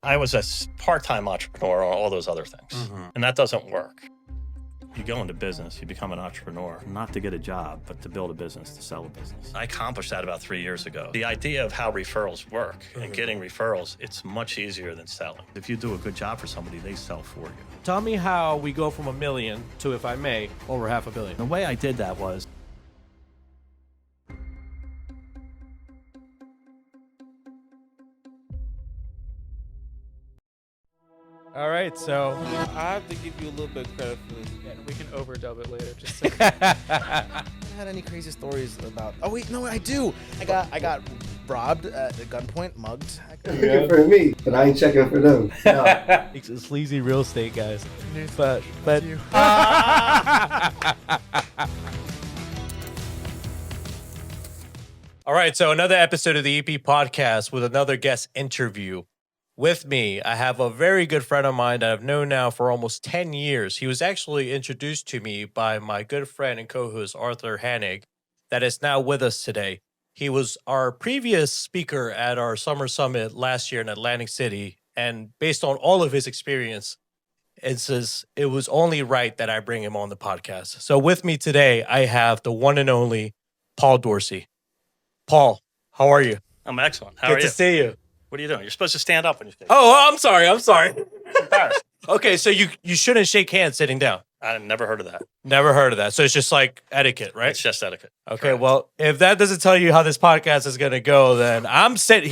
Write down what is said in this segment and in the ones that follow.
I was a part-time entrepreneur on all those other things, and that doesn't work. You go into business, you become an entrepreneur, not to get a job, but to build a business, to sell a business. I accomplished that about 3 years ago. The idea of how referrals work and getting referrals, it's much easier than selling. If you do a good job for somebody, they sell for you. Tell me how we go from $1 million to, if I may, over $500 million. The way I did that was, All right, so I have to give you a little bit of credit for this. Yeah, we can overdub it later. Just so. I haven't had any crazy stories about. Oh wait, no, I do. I got robbed at gunpoint, mugged. Checking for me, but I ain't checking for them. No. sleazy real estate guys. But All right, so another episode of the EP podcast with another guest interview. With me, I have a very good friend of mine that I've known now for almost 10 years. He was actually introduced to me by my good friend and co-host Arthur Hannig that is now with us today. He was our previous speaker at our summer summit last year in Atlantic City, and based on all of his experience, it was only right that I bring him on the podcast. So with me today, I have the one and only Paul Dorsey. Paul, how are you? I'm excellent. How are Good you? to see you. What are you doing? You're supposed to stand up when you speak. Oh, I'm sorry. It's embarrassing. Okay, so you shouldn't shake hands sitting down. I've never heard of that. Never heard of that. So it's just like etiquette, right? It's just etiquette. Okay, Correct. well, if that doesn't tell you how this podcast is gonna go, then I'm set.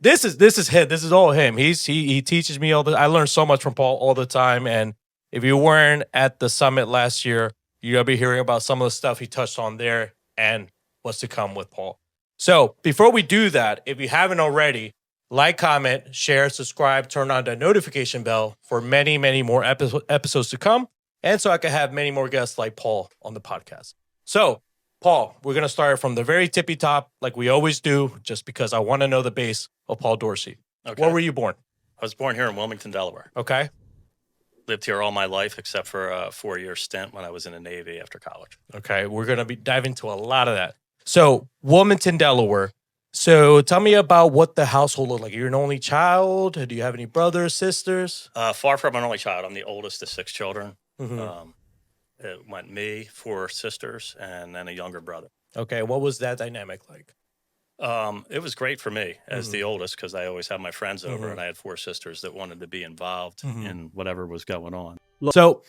This is him. This is all him. He teaches me I learn so much from Paul all the time. And if you weren't at the summit last year, you're gonna be hearing about some of the stuff he touched on there and what's to come with Paul. So before we do that, if you haven't already, like, comment, share, subscribe, turn on the notification bell for many, many more episodes to come. And so I can have many more guests like Paul on the podcast. So, Paul, we're going to start from the very tippy top, like we always do, just because I want to know the base of Paul Dorsey. Okay. Where were you born? I was born here in Wilmington, Delaware. Okay. Lived here all my life except for a 4-year stint when I was in the Navy after college. Okay. We're going to be diving into a lot of that. So, Wilmington, Delaware. So tell me about what the household looked like. You're an only child. Do you have any brothers, sisters? Far from an only child. I'm the oldest of 6 children. Mm-hmm. It went me, 4 sisters, and then a younger brother. Okay. What was that dynamic like? It was great for me as the oldest because I always had my friends over, and I had 4 sisters that wanted to be involved in whatever was going on. So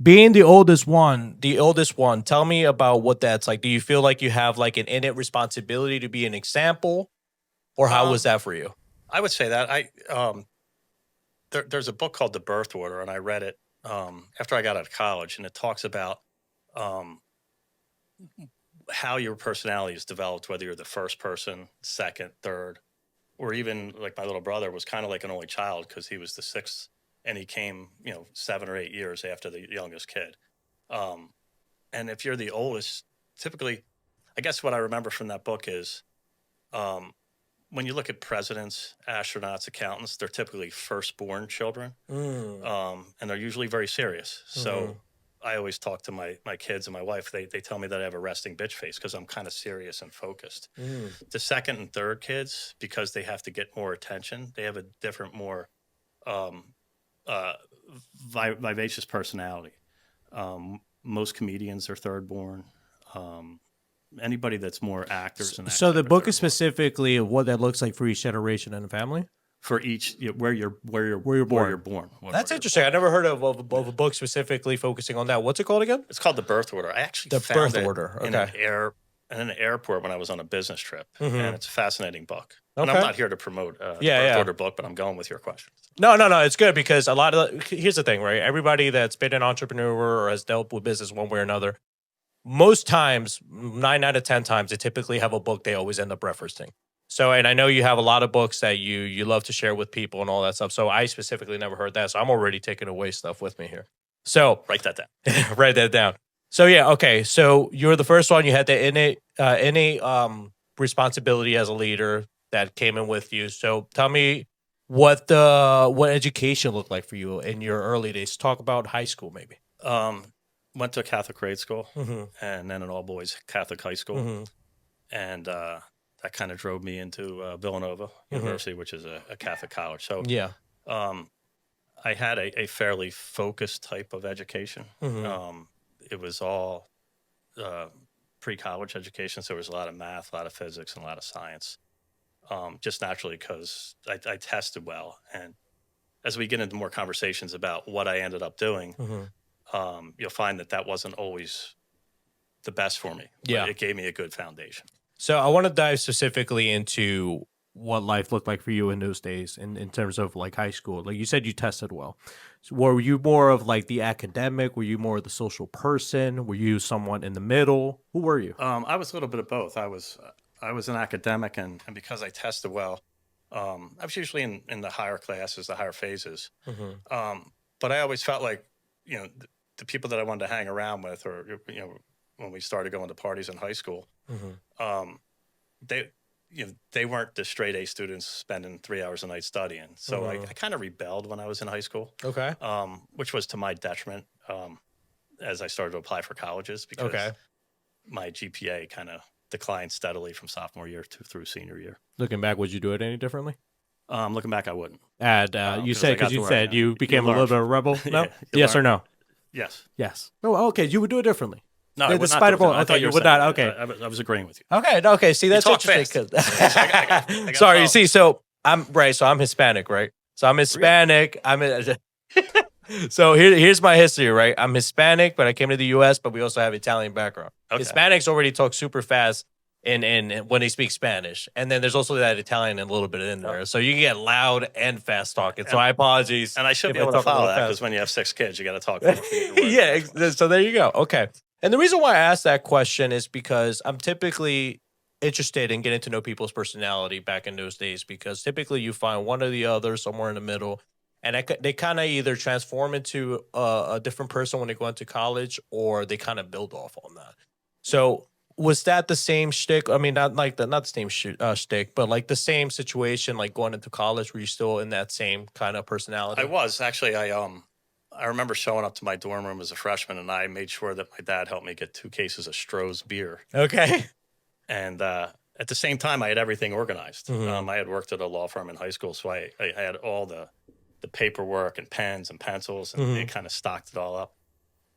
being the oldest one, tell me about what that's like. Do you feel like you have like an innate responsibility to be an example, or how was that for you? I would say that there's a book called The Birth Order, and I read it after I got out of college, and it talks about how your personality is developed, whether you're the first person, second, third, or even like my little brother was kind of like an only child because he was the 6th. And he came, 7 or 8 years after the youngest kid. And if you're the oldest, typically, I guess what I remember from that book is when you look at presidents, astronauts, accountants, they're typically firstborn children. And they're usually very serious. So I always talk to my kids and my wife. They tell me that I have a resting bitch face because I'm kind of serious and focused. The second and third kids, because they have to get more attention, they have a different, more vivacious personality. Most comedians are third born. Anybody that's more actors. And So the book is specifically what that looks like for each generation in the family? For each, where you're born. That's interesting. I never heard of a book specifically focusing on that. What's it called again? It's called The Birth Order. I actually found it in an airport when I was on a business trip, and it's a fascinating book. And I'm not here to promote the Birth Order book, but I'm going with your questions. No. It's good because here's the thing, right? Everybody that's been an entrepreneur or has dealt with business one way or another, most times, 9 out of 10 times, they typically have a book they always end up referencing. So, and I know you have a lot of books that you love to share with people and all that stuff. So I specifically never heard that. So I'm already taking away stuff with me here. So write that down. Write that down. So yeah, okay. So you're the first one. You had the innate responsibility as a leader that came in with you. So tell me what education looked like for you in your early days. Talk about high school, maybe. Went to a Catholic grade school and then an all boys Catholic high school, and that kind of drove me into Villanova University, which is a Catholic college. So yeah, I had a fairly focused type of education. It was all pre-college education, so there was a lot of math, a lot of physics, and a lot of science. Just naturally because I tested well. And as we get into more conversations about what I ended up doing, you'll find that wasn't always the best for me. Yeah. But it gave me a good foundation. So I want to dive specifically into what life looked like for you in those days in terms of like high school. Like you said, you tested well. So were you more of like the academic? Were you more of the social person? Were you someone in the middle? Who were you? I was a little bit of both. I was an academic, and because I tested well, I was usually in the higher classes, the higher phases. But I always felt like, the people that I wanted to hang around with, or, when we started going to parties in high school, they weren't the straight A students spending 3 hours a night studying. So I kind of rebelled when I was in high school. Okay. Which was to my detriment as I started to apply for colleges, because my GPA kind of declined steadily from sophomore year through senior year. Looking back, would you do it any differently? Looking back, I wouldn't. And you said, because you said you became a little bit of a rebel. No? Yeah, yes or no? Yes. Yes. Oh, okay. You would do it differently. No, I would not despite do it. of all, okay, you would not. Okay, I was agreeing with you. okay, no, okay. See, that's talk interesting. fast. I got Sorry, you followed. see, so I'm right. So I'm Hispanic, right? So I'm Hispanic. So here's my history, right? I'm Hispanic, but I came to the U.S., but we also have Italian background. Okay. Hispanics already talk super fast in when they speak Spanish, and then there's also that Italian and a little bit in there, so you can get loud and fast talking. So I apologize, And I should if be able to talk a follow little that, fast. because when you have 6 kids, you got to talk. For Yeah, so there you go. Okay. And the reason why I asked that question is because I'm typically interested in getting to know people's personality back in those days, because typically you find one or the other somewhere in the middle, and they kind of either transform into a different person when they go into college, or they kind of build off on that. So was that the same shtick? I mean, not the same shtick, but like the same situation, like going into college. Were you still in that same kind of personality? I was actually. I remember showing up to my dorm room as a freshman, and I made sure that my dad helped me get 2 cases of Stroh's beer. Okay. And at the same time, I had everything organized. I had worked at a law firm in high school, so I had all the paperwork and pens and pencils, and they kind of stocked it all up.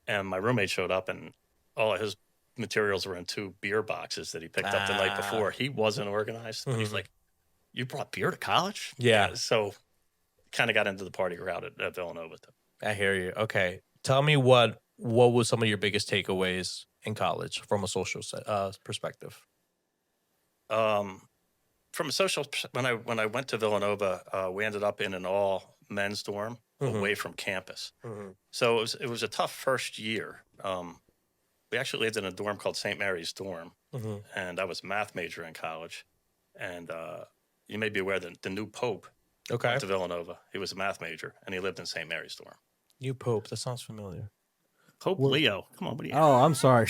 And my roommate showed up, and all of his materials were in 2 beer boxes that he picked up the night before. He wasn't organized, but he's like, "You brought beer to college?" Yeah. So kind of got into the party crowd at Villanova. I hear you. Okay. Tell me what was some of your biggest takeaways in college from a social perspective? From a social, when I went to Villanova, we ended up in an all men's dorm away from campus. So it was a tough first year. We actually lived in a dorm called St. Mary's Dorm, and I was a math major in college. And you may be aware that the new Pope went to Villanova. He was a math major, and he lived in St. Mary's Dorm. New Pope. That sounds familiar. Pope Leo. Come on, what are you? Oh, I'm sorry.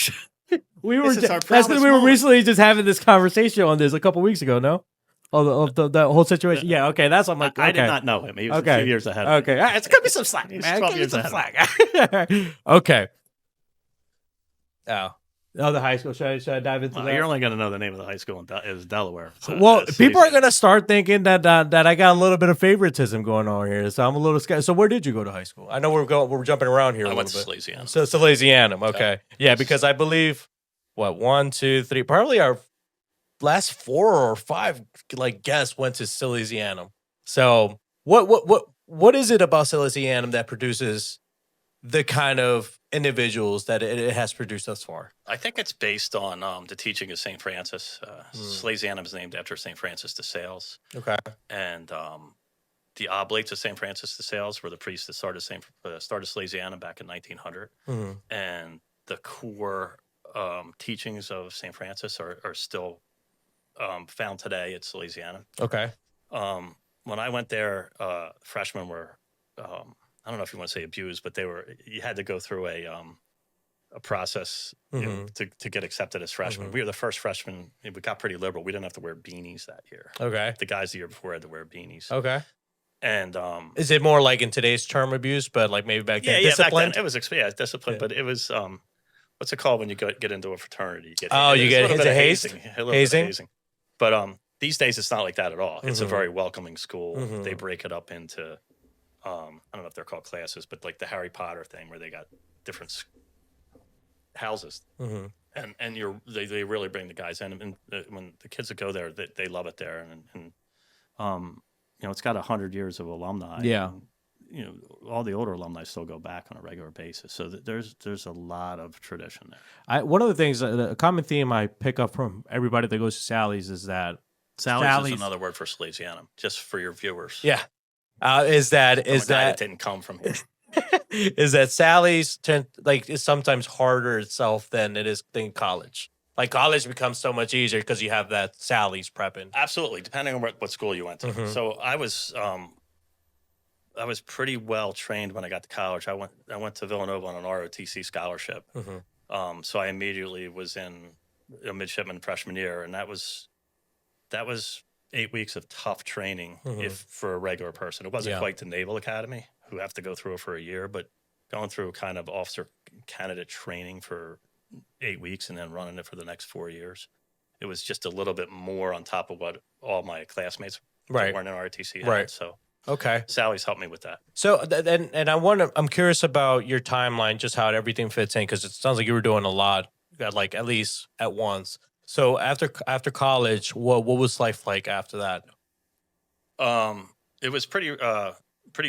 We were This is our that's because proudest we were moment. recently just having this conversation on this a couple weeks ago. No, the whole situation. Yeah, okay. That's I'm like. Okay. I did not know him. He was a Okay. few years ahead of me. Okay, all right, it's gonna be some slack, He's man. 12 Give me years some ahead slack. Okay. Oh. Oh, the high school. Should I dive into Well, that? you're only going to know the name of the high school is Delaware. So Well, it's people are easy. gonna start thinking that I got a little bit of favoritism going on here, so I'm a little scared. So where did you go to high school? I know we're jumping around here a I little went to bit. Salesianum. So Salesianum. Okay. Yeah, because I believe 1, 2, 3, probably our last 4 or 5 like guests went to Salesianum. So what is it about Salesianum that produces the kind of individuals that it has produced thus far? I think it's based on the teaching of St. Francis. Salesianum is named after St. Francis de Sales. Okay. And the oblates of St. Francis de Sales were the priests that started Salesianum back in 1900. And the core teachings of St. Francis are still found today at Salesianum. Okay. When I went there, freshmen were, I don't know if you want to say abused, but you had to go through a process to get accepted as freshmen. We were the first freshmen. We got pretty liberal. We didn't have to wear beanies that year. Okay. The guys the year before had to wear beanies. Okay. And Is it more like in today's term abuse, but like maybe back then back disciplined? then it was disciplined, but it was what's it called when you get into a fraternity? You get Oh, you get a little bit of hazed? hazing, a little bit of Hazing? hazing. But these days it's not like that at all. It's a very welcoming school. They break it up into I don't know if they're called classes, but like the Harry Potter thing where they got different houses. Mm-hmm. And they really bring the guys in, and when the kids that go there, they love it there, and it's got 100 years of alumni. Yeah. And, all the older alumni still go back on a regular basis, so there's a lot of tradition there. One of the things, a common theme I pick up from everybody that goes to Sally's is that Sally's is another word for Salesianum, just for your viewers. Yeah. Is that didn't come from here? is that Sally's is sometimes harder itself than it is in college. Like college becomes so much easier because you have that Sally's prepping. Absolutely, depending on what school you went to. Mm-hmm. So I was pretty well trained when I got to college. I went to Villanova on an ROTC scholarship. Mm-hmm. So I immediately was in a midshipman freshman year, and that was 8 weeks of tough training for a regular person. It wasn't quite the Naval Academy, who have to go through it for a year, but going through kind of officer candidate training for 8 weeks and then running it for the next 4 years. It was just a little bit more on top of what all my classmates that weren't in ROTC had. So okay, Sally's helped me with that. So I'm curious about your timeline, just how everything fits in, because it sounds like you were doing a lot, at least at once. So after college, what was life like after that? It was pretty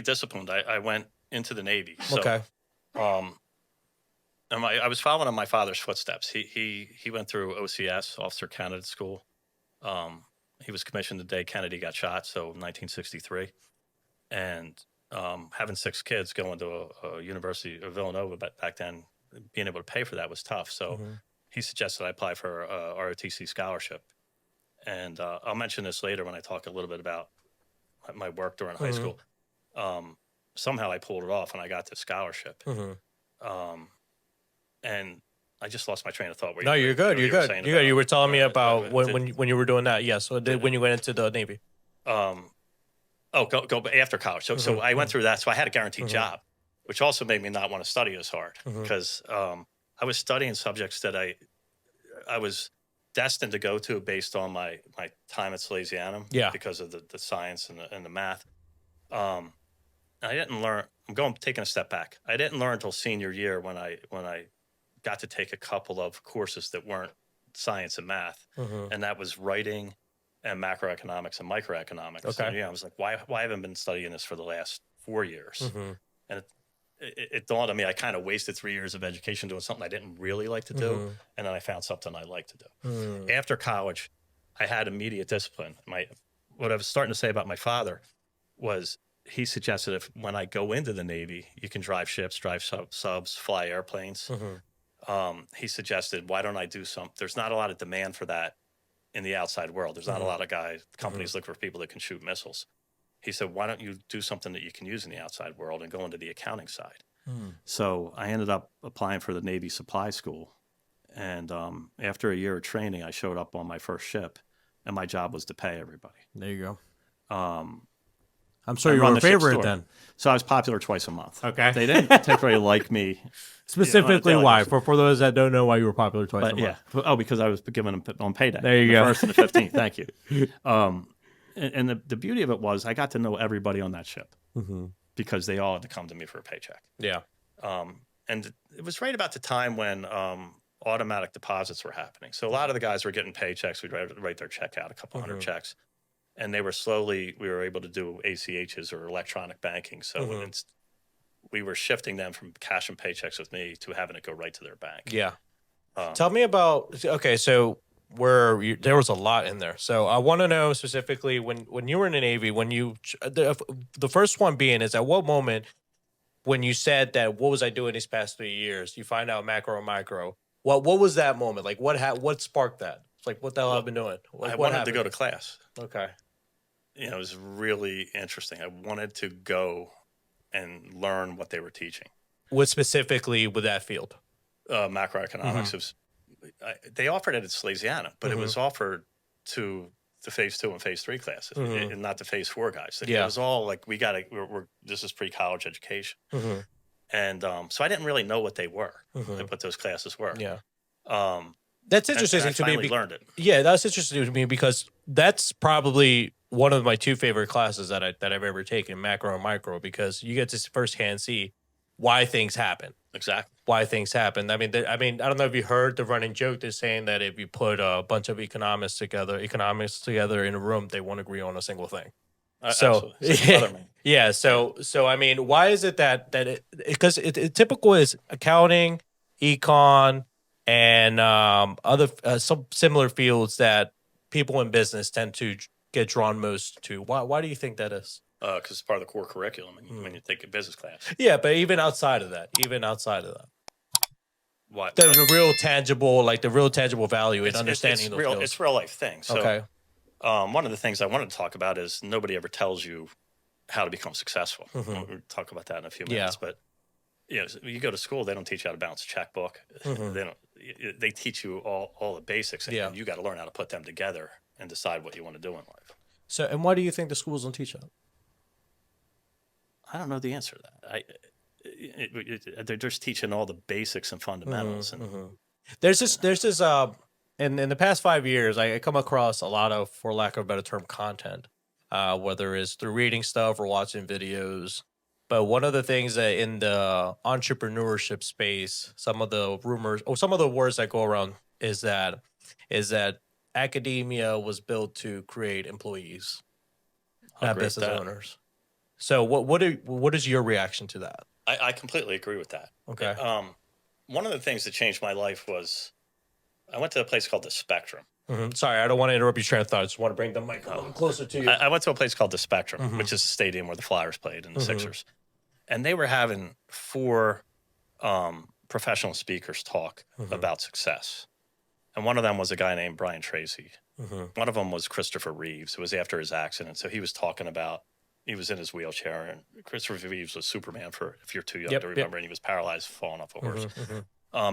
disciplined. I went into the Navy. So, okay. And I was following in my father's footsteps. He went through OCS, Officer Candidate School. He was commissioned the day Kennedy got shot, so 1963. And having 6 kids going to a University of Villanova back then, being able to pay for that was tough. So he suggested I apply for a ROTC scholarship. And I'll mention this later when I talk a little bit about my work during high school. Somehow I pulled it off and I got the scholarship. And I just lost my train of thought. No, you're good. You're good. You were telling me about when you were doing that. Yes. So when you went into the Navy. Go after college. So I went through that. So I had a guaranteed job, which also made me not want to study as hard because I was studying subjects that I was destined to go to based on my time at Salesianum. Yeah. Because of the science and the math. I didn't learn. Taking a step back. I didn't learn until senior year when I got to take a couple of courses that weren't science and math, and that was writing and macroeconomics and microeconomics. Okay. And, I was like, why haven't I been studying this for the last 4 years? And it dawned on me, I kind of wasted 3 years of education doing something I didn't really like to do, and then I found something I like to do. After college, I had immediate discipline. What I was starting to say about my father was he suggested when I go into the Navy, you can drive ships, drive subs, fly airplanes. He suggested, why don't I do there's not a lot of demand for that in the outside world. There's not a lot of companies look for people that can shoot missiles. He said, why don't you do something that you can use in the outside world and go into the accounting side? So I ended up applying for the Navy Supply School. And after a year of training, I showed up on my first ship, and my job was to pay everybody. There you go. I'm sure you were run a the ship's favorite store. then. So I was popular twice a month. Okay. They didn't particularly like me. Specifically, daily why? basis. For those that don't know why you were popular twice a month. Yeah. Oh, because I was given them on payday. There you go. The 1st and the 15th. Thank you. And the beauty of it was I got to know everybody on that ship because they all had to come to me for a paycheck. Yeah. And it was right about the time when automatic deposits were happening. So a lot of the guys were getting paychecks. We'd write their check out, a couple hundred checks. And we were able to do ACHs or electronic banking. So we were shifting them from cash and paychecks with me to having it go right to their bank. Yeah. Tell me about, so there was a lot in there. So I want to know specifically when you were in the Navy, the first one being is at what moment when you said that, what was I doing these past 3 years? You find out macro and micro. What was that moment? Like what sparked that? It's like, what the hell I've been doing? I wanted to go to class. Okay. It was really interesting. I wanted to go and learn what they were teaching. What specifically with that field? Macroeconomics. They offered it at Salesiana, but it was offered to the phase 2 and phase 3 classes, and not the phase 4 guys. It was all like, this is pre-college education. And so I didn't really know what they were, what those classes were. Yeah. That's interesting and I to me. finally learned it. Yeah, that's interesting to me because that's probably one of my two favorite classes that I've ever taken, macro and micro, because you get to firsthand see why things happen. Exactly. Why things happen. I mean, I don't know if you heard the running joke. They're saying that if you put a bunch of economists together in a room, they won't agree on a single thing. So It's like brother, man. yeah, so I mean, why is it that because it typical is accounting, econ, and other some similar fields that people in business tend to get drawn most to. Why do you think that is? Because it's part of the core curriculum when you take a business class. Yeah, but even outside of that, What? the real tangible value in understanding those skills. It's real life things. So, Okay. one of the things I wanted to talk about is nobody ever tells you how to become successful. Mhm. We'll talk about that in a few Yeah. minutes. But you go to school, they don't teach you how to balance a checkbook. Mhm. They don't. They teach you all the basics, and Yeah. you got to learn how to put them together and decide what you want to do in life. So, and why do you think the schools don't teach that? I don't know the answer to that. They're just teaching all the basics and fundamentals. And There's this in the past 5 years, I come across a lot of, for lack of a better term, content, whether it's through reading stuff or watching videos. But one of the things that in the entrepreneurship space, some of the rumors or some of the words that go around is that academia was built to create employees, I'll not agree with business that. owners. So what is your reaction to that? I completely agree with that. Okay. One of the things that changed my life was I went to a place called the Spectrum. Sorry, I don't want to interrupt your train of thought. I just want to bring the mic a little closer to you. I went to a place called the Spectrum, which is a stadium where the Flyers played and the Sixers. And they were having 4 professional speakers talk about success. And one of them was a guy named Brian Tracy. One of them was Christopher Reeves. It was after his accident. So he was talking about, he was in his wheelchair, and Christopher Reeves was Superman for, if you're too young to remember, and he was paralyzed falling off a horse.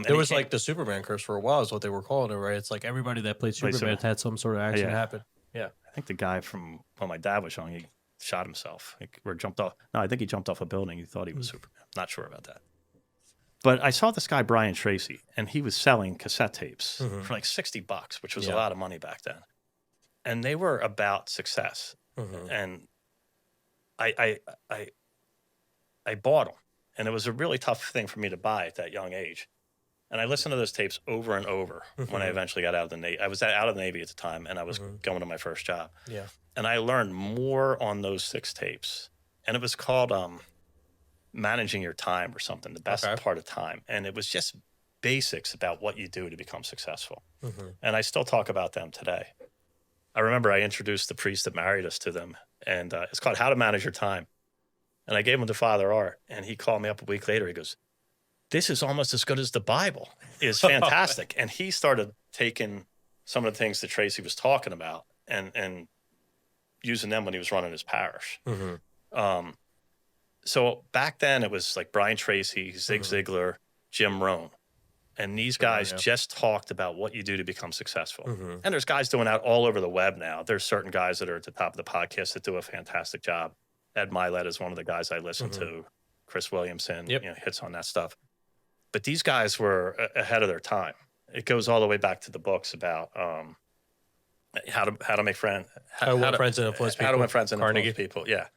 There was like the Superman curse for a while, is what they were calling it, right? It's like everybody that played Superman had some sort of accident happen. Yeah. I think the guy from when my dad was young, he shot himself or jumped off. No, I think he jumped off a building. He thought he was Superman. Not sure about that. But I saw this guy, Brian Tracy, and he was selling cassette tapes for like $60, which was a lot of money back then. And they were about success. And I bought them. And it was a really tough thing for me to buy at that young age. And I listened to those tapes over and over when I eventually got out of the Navy. I was out of the Navy at the time, and I was going to my first job. Yeah. And I learned more on those 6 tapes. And it was called Managing Your Time or something, the best part of time. And it was just basics about what you do to become successful. And I still talk about them today. I remember I introduced the priest that married us to them, and it's called How to Manage Your Time. And I gave him to Father Art, and he called me up a week later. He goes, "This is almost as good as the Bible. It's fantastic." And he started taking some of the things that Tracy was talking about and using them when he was running his parish. So back then it was like Brian Tracy, Zig Ziglar, Jim Rohn. And these guys just talked about what you do to become successful. And there's guys doing that all over the web now. There's certain guys that are at the top of the podcast that do a fantastic job. Ed Milet is one of the guys I listen to. Chris Williamson hits on that stuff. But these guys were ahead of their time. It goes all the way back to the books about how to make friends, How to win friends and influence people. How to win friends and Carnegie. influence people. Yeah,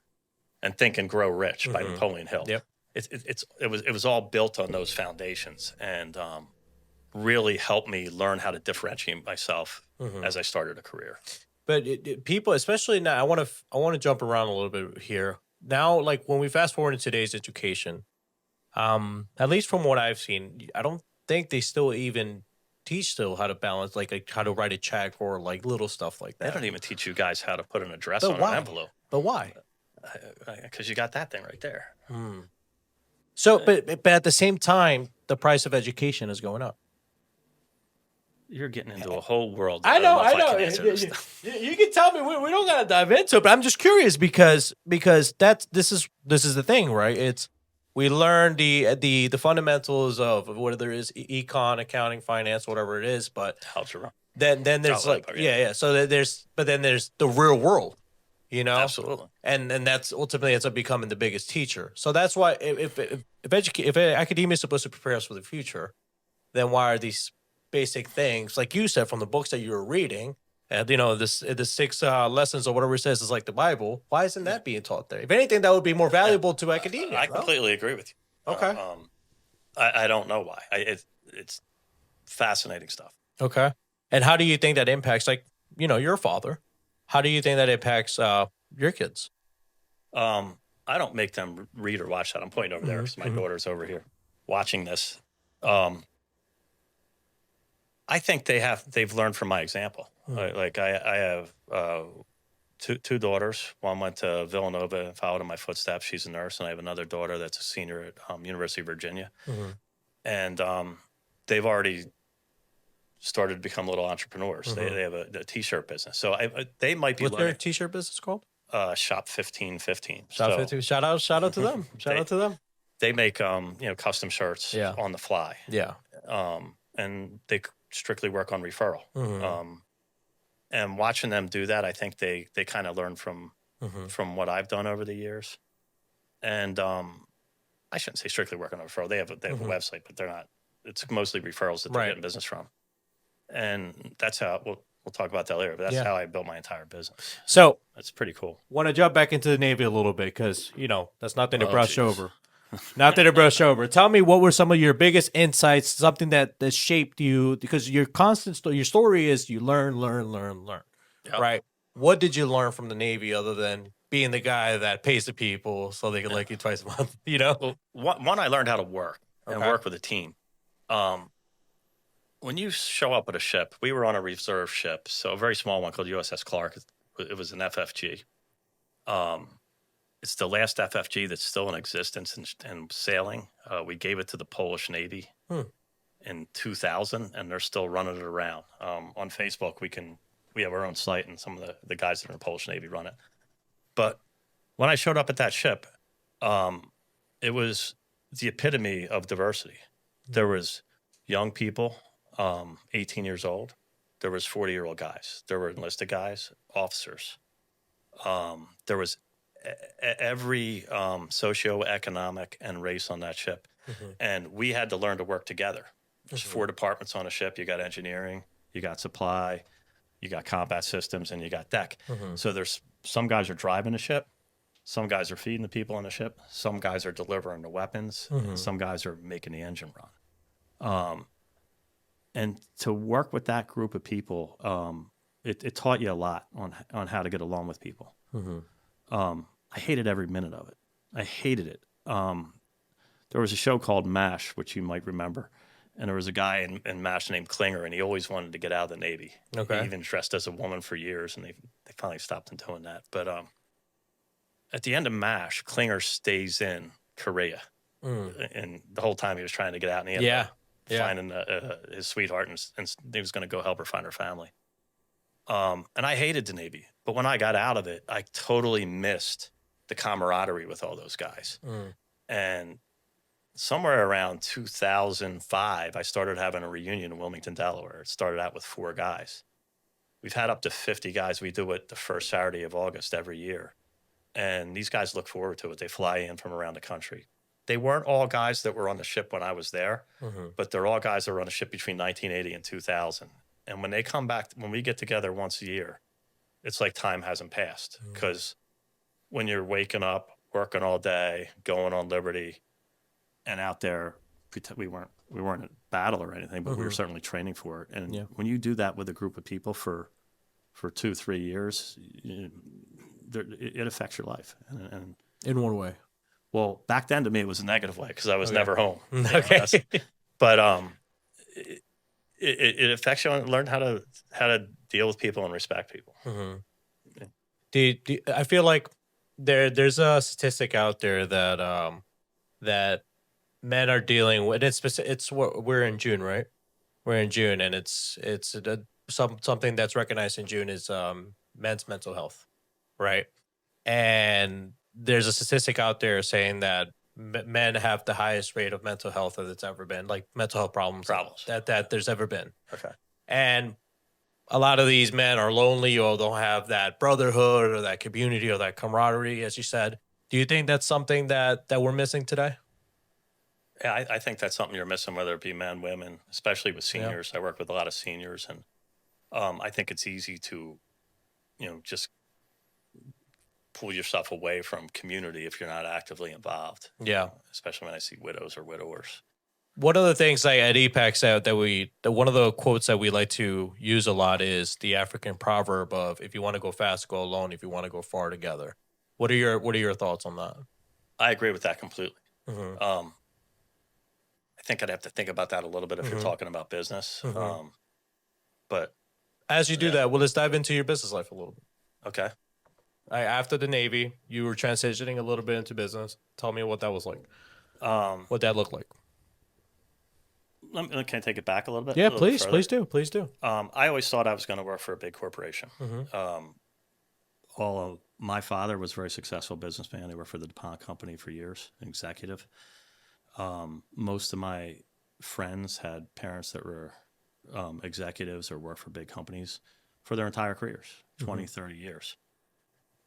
and Think and Grow Rich by Napoleon Hill. Yep. It was all built on those foundations, and really helped me learn how to differentiate myself as I started a career. But people, especially now, I want to jump around a little bit here. Now, like when we fast forward in today's education, at least from what I've seen, I don't think they still even teach how to balance, like how to write a check or like little stuff like that. They don't even teach you guys how to put an address But on why? an envelope. But why? Because you got that thing right there. So, but at the same time, the price of education is going up. You're getting into a whole world. I know. don't if can answer this stuff. You can tell me. We don't gotta dive into it, but I'm just curious because this is the thing, right? It's we learn the fundamentals of whether it is econ, accounting, finance, whatever it is, but Algebra. then there's So there's the real world, Absolutely. and that's ultimately ends up becoming the biggest teacher. So that's why if academia is supposed to prepare us for the future, then why are these basic things, like you said, from the books that you were reading And the 6 lessons or whatever it says is like the Bible. Why isn't that being taught there? If anything, that would be more valuable to academia. I no? completely agree with you. Okay. I don't know why. It's fascinating stuff. Okay. And how do you think that impacts, like, you're a father. How do you think that impacts your kids? I don't make them read or watch that. I'm pointing over there because my daughter's over here watching this. I think they've learned from my example. Like I have two daughters. One went to Villanova and followed in my footsteps. She's a nurse, and I have another daughter that's a senior at University of Virginia. And they've already started to become little entrepreneurs. They have a t-shirt business. So they might be What's their t-shirt business called? Shop 1515. Shop 15. Shout out to them. Shout out to them. They make custom shirts on the fly. Yeah. And they strictly work on referral. And watching them do that, I think they kind of learn from what I've done over the years. And I shouldn't say strictly working on referral. They have a website, but they're not. It's mostly referrals that they're getting business from. And that's how we'll talk about that later. But that's how I built my entire business. So that's pretty cool. Want to jump back into the Navy a little bit because that's nothing to brush geez. over. Nothing to brush over. Tell me, what were some of your biggest insights? Something that shaped you, because your your story is you learn, Yep. right? What did you learn from the Navy other than being the guy that pays the people so they can like you twice a month? Well, one, I learned how to work and Okay. work with a team. When you show up at a ship, we were on a reserve ship, so a very small one called USS Clark. It was an FFG. It's the last FFG that's still in existence and sailing. We gave it to the Polish Navy in 2000, and they're still running it around. On Facebook, we have our own site, and some of the guys that are in the Polish Navy run it. But when I showed up at that ship, it was the epitome of diversity. There was young people, 18 years old. There was 40-year-old guys. There were enlisted guys, officers. There was every socioeconomic and race on that ship. And we had to learn to work together. There's 4 departments on a ship. You got engineering, you got supply, you got combat systems, and you got deck. So there's some guys are driving the ship. Some guys are feeding the people on the ship. Some guys are delivering the weapons. Some guys are making the engine run. And to work with that group of people, it taught you a lot on how to get along with people. I hated every minute of it. I hated it. There was a show called MASH, which you might remember. And there was a guy in MASH named Klinger, and he always wanted to get out of the Navy. Okay. He even dressed as a woman for years, and they finally stopped him doing that. But at the end of MASH, Klinger stays in Korea. And the whole time he was trying to get out, and he ended up finding his sweetheart, and he was going to go help her find her family. And I hated the Navy. But when I got out of it, I totally missed the camaraderie with all those guys. And somewhere around 2005, I started having a reunion in Wilmington, Delaware. It started out with 4 guys. We've had up to 50 guys. We do it the first Saturday of August every year. And these guys look forward to it. They fly in from around the country. They weren't all guys that were on the ship when I was there, but they're all guys that were on the ship between 1980 and 2000. And when they come back, when we get together once a year, it's like time hasn't passed. Because when you're waking up, working all day, going on liberty, and out there, we weren't at battle or anything, but we were certainly training for it. And when you do that with a group of people for 2-3 years, it affects your life. And in one way. well, back then to me it was a negative way because I was never home. Okay. But it affects you and learn how to deal with people and respect people. I feel like there's a statistic out there that that men are dealing with. We're in June, right? We're in June, and it's something that's recognized in June is men's mental health, right? And there's a statistic out there saying that men have the highest rate of mental health that it's ever been, like mental health problems that there's ever been. Okay. And a lot of these men are lonely or don't have that brotherhood or that community or that camaraderie, as you said. Do you think that's something that we're missing today? Yeah, I think that's something you're missing, whether it be men, women, especially with seniors. I work with a lot of seniors, and I think it's easy to, just pull yourself away from community if you're not actively involved. Yeah. Especially when I see widows or widowers. One of the things like at EPAX that one of the quotes that we like to use a lot is the African proverb of if you want to go fast, go alone. If you want to go far, together. What are your thoughts on that? I agree with that completely. Mm-hmm. I think I'd have to think about that a little bit if you're talking about business. Mm-hmm. But as you do that, well, let's dive into your business life a little bit. okay. After the Navy, you were transitioning a little bit into business. Tell me what that was like. What that looked like. Can I take it back a little bit? Yeah, A little bit please further? do. I always thought I was going to work for a big corporation. Mm-hmm. All of my father was a very successful businessman. He worked for the DuPont company for years, an executive. Most of my friends had parents that were executives or worked for big companies for their entire careers, 20, 30 years.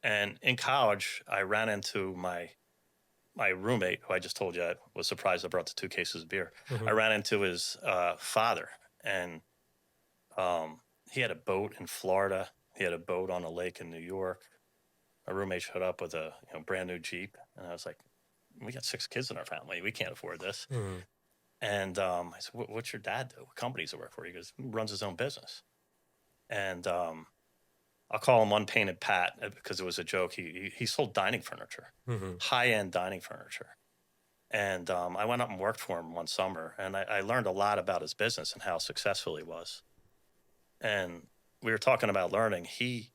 And in college, I ran into my roommate, who I just told you I was surprised I brought the 2 cases of beer. Mm-hmm. I ran into his father, and he had a boat in Florida. He had a boat on a lake in New York. My roommate showed up with a brand new Jeep, and I was like, "We got 6 kids in our family. We can't afford this." Mm-hmm. And I said, "What's your dad do? What company does he work for?" He goes, "Runs his own business." And I'll call him Unpainted Pat because it was a joke. He sold dining furniture, Mm-hmm. high-end dining furniture. And I went up and worked for him one summer, and I learned a lot about his business and how successful he was. And we were talking about learning. He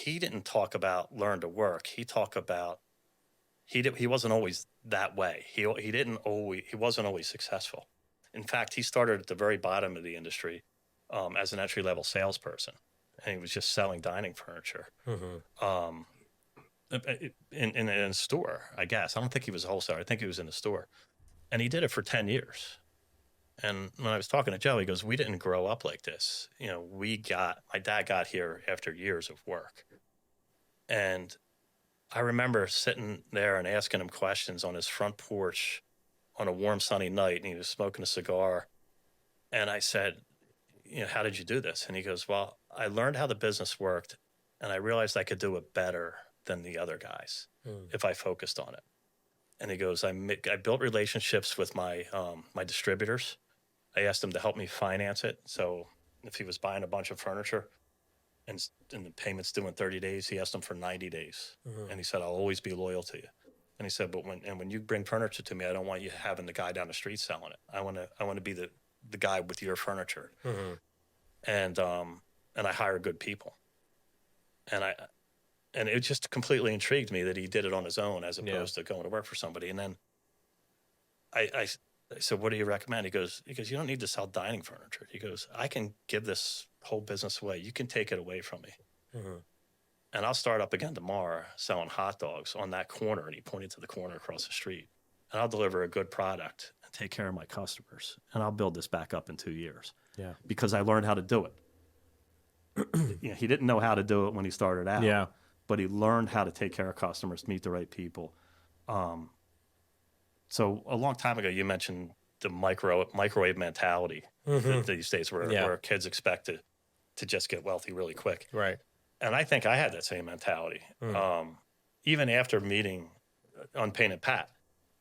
didn't talk about learn to work. He talked about he wasn't always that way. He wasn't always successful. In fact, he started at the very bottom of the industry as an entry-level salesperson, and he was just selling dining furniture. Mm-hmm. In a store, I guess. I don't think he was a wholesaler. I think he was in a store. And he did it for 10 years. And when I was talking to Joe, he goes, "We didn't grow up like this. My dad got here after years of work." And I remember sitting there and asking him questions on his front porch on a warm, sunny night, and he was smoking a cigar. And I said, "How did you do this?" And he goes, "Well, I learned how the business worked, and I realized I could do it better than the other guys if I focused on it." And he goes, I built relationships with my distributors. I asked them to help me finance it. So if he was buying a bunch of furniture and the payment's due in 30 days, he asked them for 90 days. Mm-hmm. And he said, "I'll always be loyal to you." And he said, "But when you bring furniture to me, I don't want you having the guy down the street selling it. I want to be the guy with your furniture." Mm-hmm. And I hire good people. And it just completely intrigued me that he did it on his own as opposed to going to work for somebody. And then I said, "What do you recommend?" He goes, "You don't need to sell dining furniture." He goes, "I can give this whole business away. You can take it away from me. Mm-hmm. And I'll start up again tomorrow selling hot dogs on that corner." And he pointed to the corner across the street. "And I'll deliver a good product and take care of my customers. And I'll build this back up in 2 years." Yeah. Because I learned how to do it. He didn't know how to do it when he started out. Yeah. But he learned how to take care of customers, meet the right people. So a long time ago, you mentioned the microwave mentality these days where kids expect to just get wealthy really quick. Right. And I think I had that same mentality, even after meeting Unpainted Pat.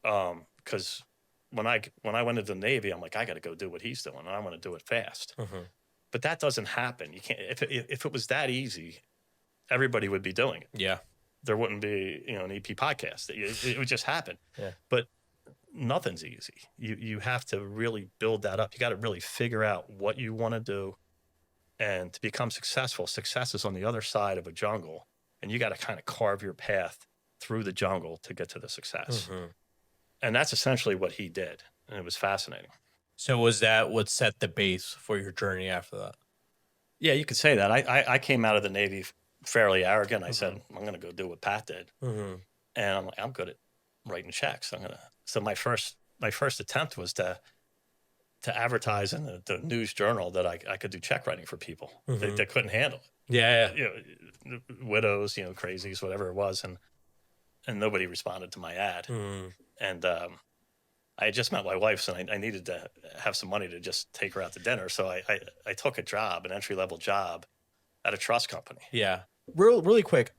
Because when I went into the Navy, I'm like, I got to go do what he's doing, and I want to do it fast. Mm-hmm. But that doesn't happen. You can't. If it was that easy, everybody would be doing it. Yeah. There wouldn't be an EP podcast. It would just happen. Yeah. But nothing's easy. You have to really build that up. You got to really figure out what you want to do, and to become successful. Success is on the other side of a jungle, and you got to kind of carve your path through the jungle to get to the success. Mm-hmm. And that's essentially what he did, and it was fascinating. So was that what set the base for your journey after that? Yeah, you could say that. I came out of the Navy fairly arrogant. I said, "I'm going to go do what Pat did," and I'm like, "I'm good at writing checks. I'm gonna." So my first attempt was to advertise in the news journal that I could do check writing for people that couldn't handle it. Yeah. Widows, crazies, whatever it was, and nobody responded to my ad. And I had just met my wife, and I needed to have some money to just take her out to dinner. So I took a job, an entry-level job at a trust company. Yeah. Really quick.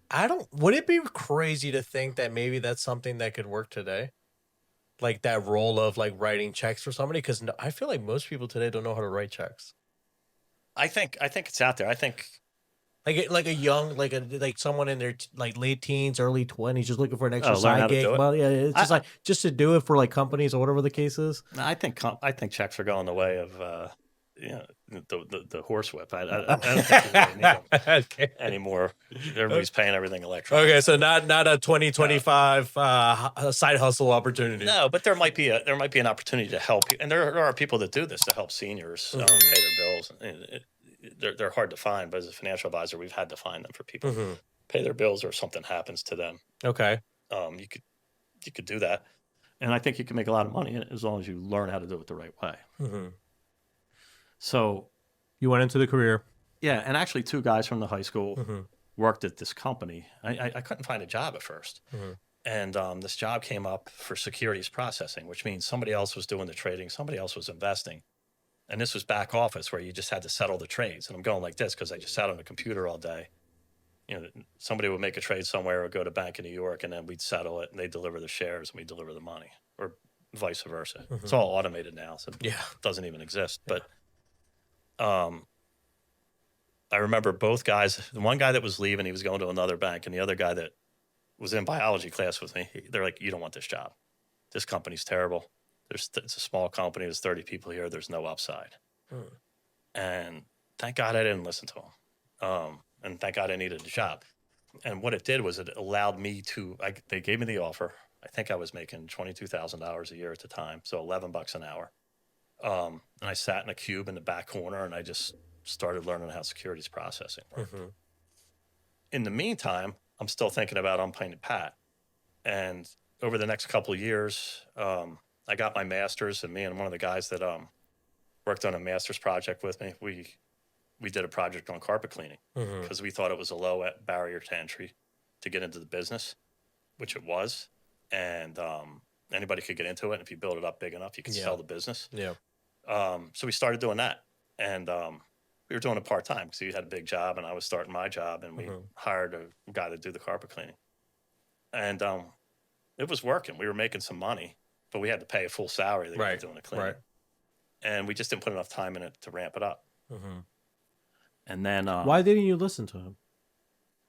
Would it be crazy to think that maybe that's something that could work today? Like that role of like writing checks for somebody? Because I feel like most people today don't know how to write checks. I think it's out there. I think Like a young, like someone in their like late teens, early 20s, just looking for an extra learn how side to gig. do it? Well, yeah, it's just just to do it for like companies or whatever the case is. I think checks are going the way of the horsewhip. I don't think you really need them Okay. anymore. Everybody's paying everything electronic. Okay, so not a 2025 side hustle opportunity. No, but there might be an opportunity to help, and there are people that do this to help seniors pay their bills. They're hard to find, but as a financial advisor, we've had to find them for people pay their bills or if something happens to them. Okay. You could do that, and I think you can make a lot of money in it as long as you learn how to do it the right way. So, You went into the career. yeah, and actually, 2 guys from the high school worked at this company. I couldn't find a job at first, and this job came up for securities processing, which means somebody else was doing the trading, somebody else was investing. And this was back office where you just had to settle the trades. And I'm going like this because I just sat on the computer all day. Somebody would make a trade somewhere or go to Bank of New York, and then we'd settle it, and they'd deliver the shares, and we'd deliver the money, or vice versa. It's all automated now, so it doesn't even exist. But I remember both guys. The one guy that was leaving, he was going to another bank, and the other guy that was in biology class with me, they're like, "You don't want this job. This company's terrible. It's a small company. There's 30 people here. There's no upside." And thank God I didn't listen to him. And thank God I needed a job. And what it did was it allowed me to, they gave me the offer. I think I was making $22,000 a year at the time, so $11 an hour. And I sat in a cube in the back corner, and I just started learning how securities processing worked. In the meantime, I'm still thinking about unpainted Pat. And over the next couple of years, I got my master's, and me and one of the guys that worked on a master's project with me, we did a project on carpet cleaning because we thought it was a low barrier to entry to get into the business, which it was. And anybody could get into it. And if you build it up big enough, you can sell the business. Yeah. So we started doing that. And we were doing it part-time because he had a big job and I was starting my job, and we hired a guy to do the carpet cleaning. And it was working. We were making some money, but we had to pay a full salary that we were doing the cleaning. And we just didn't put enough time in it to ramp it up. And then Why didn't you listen to him?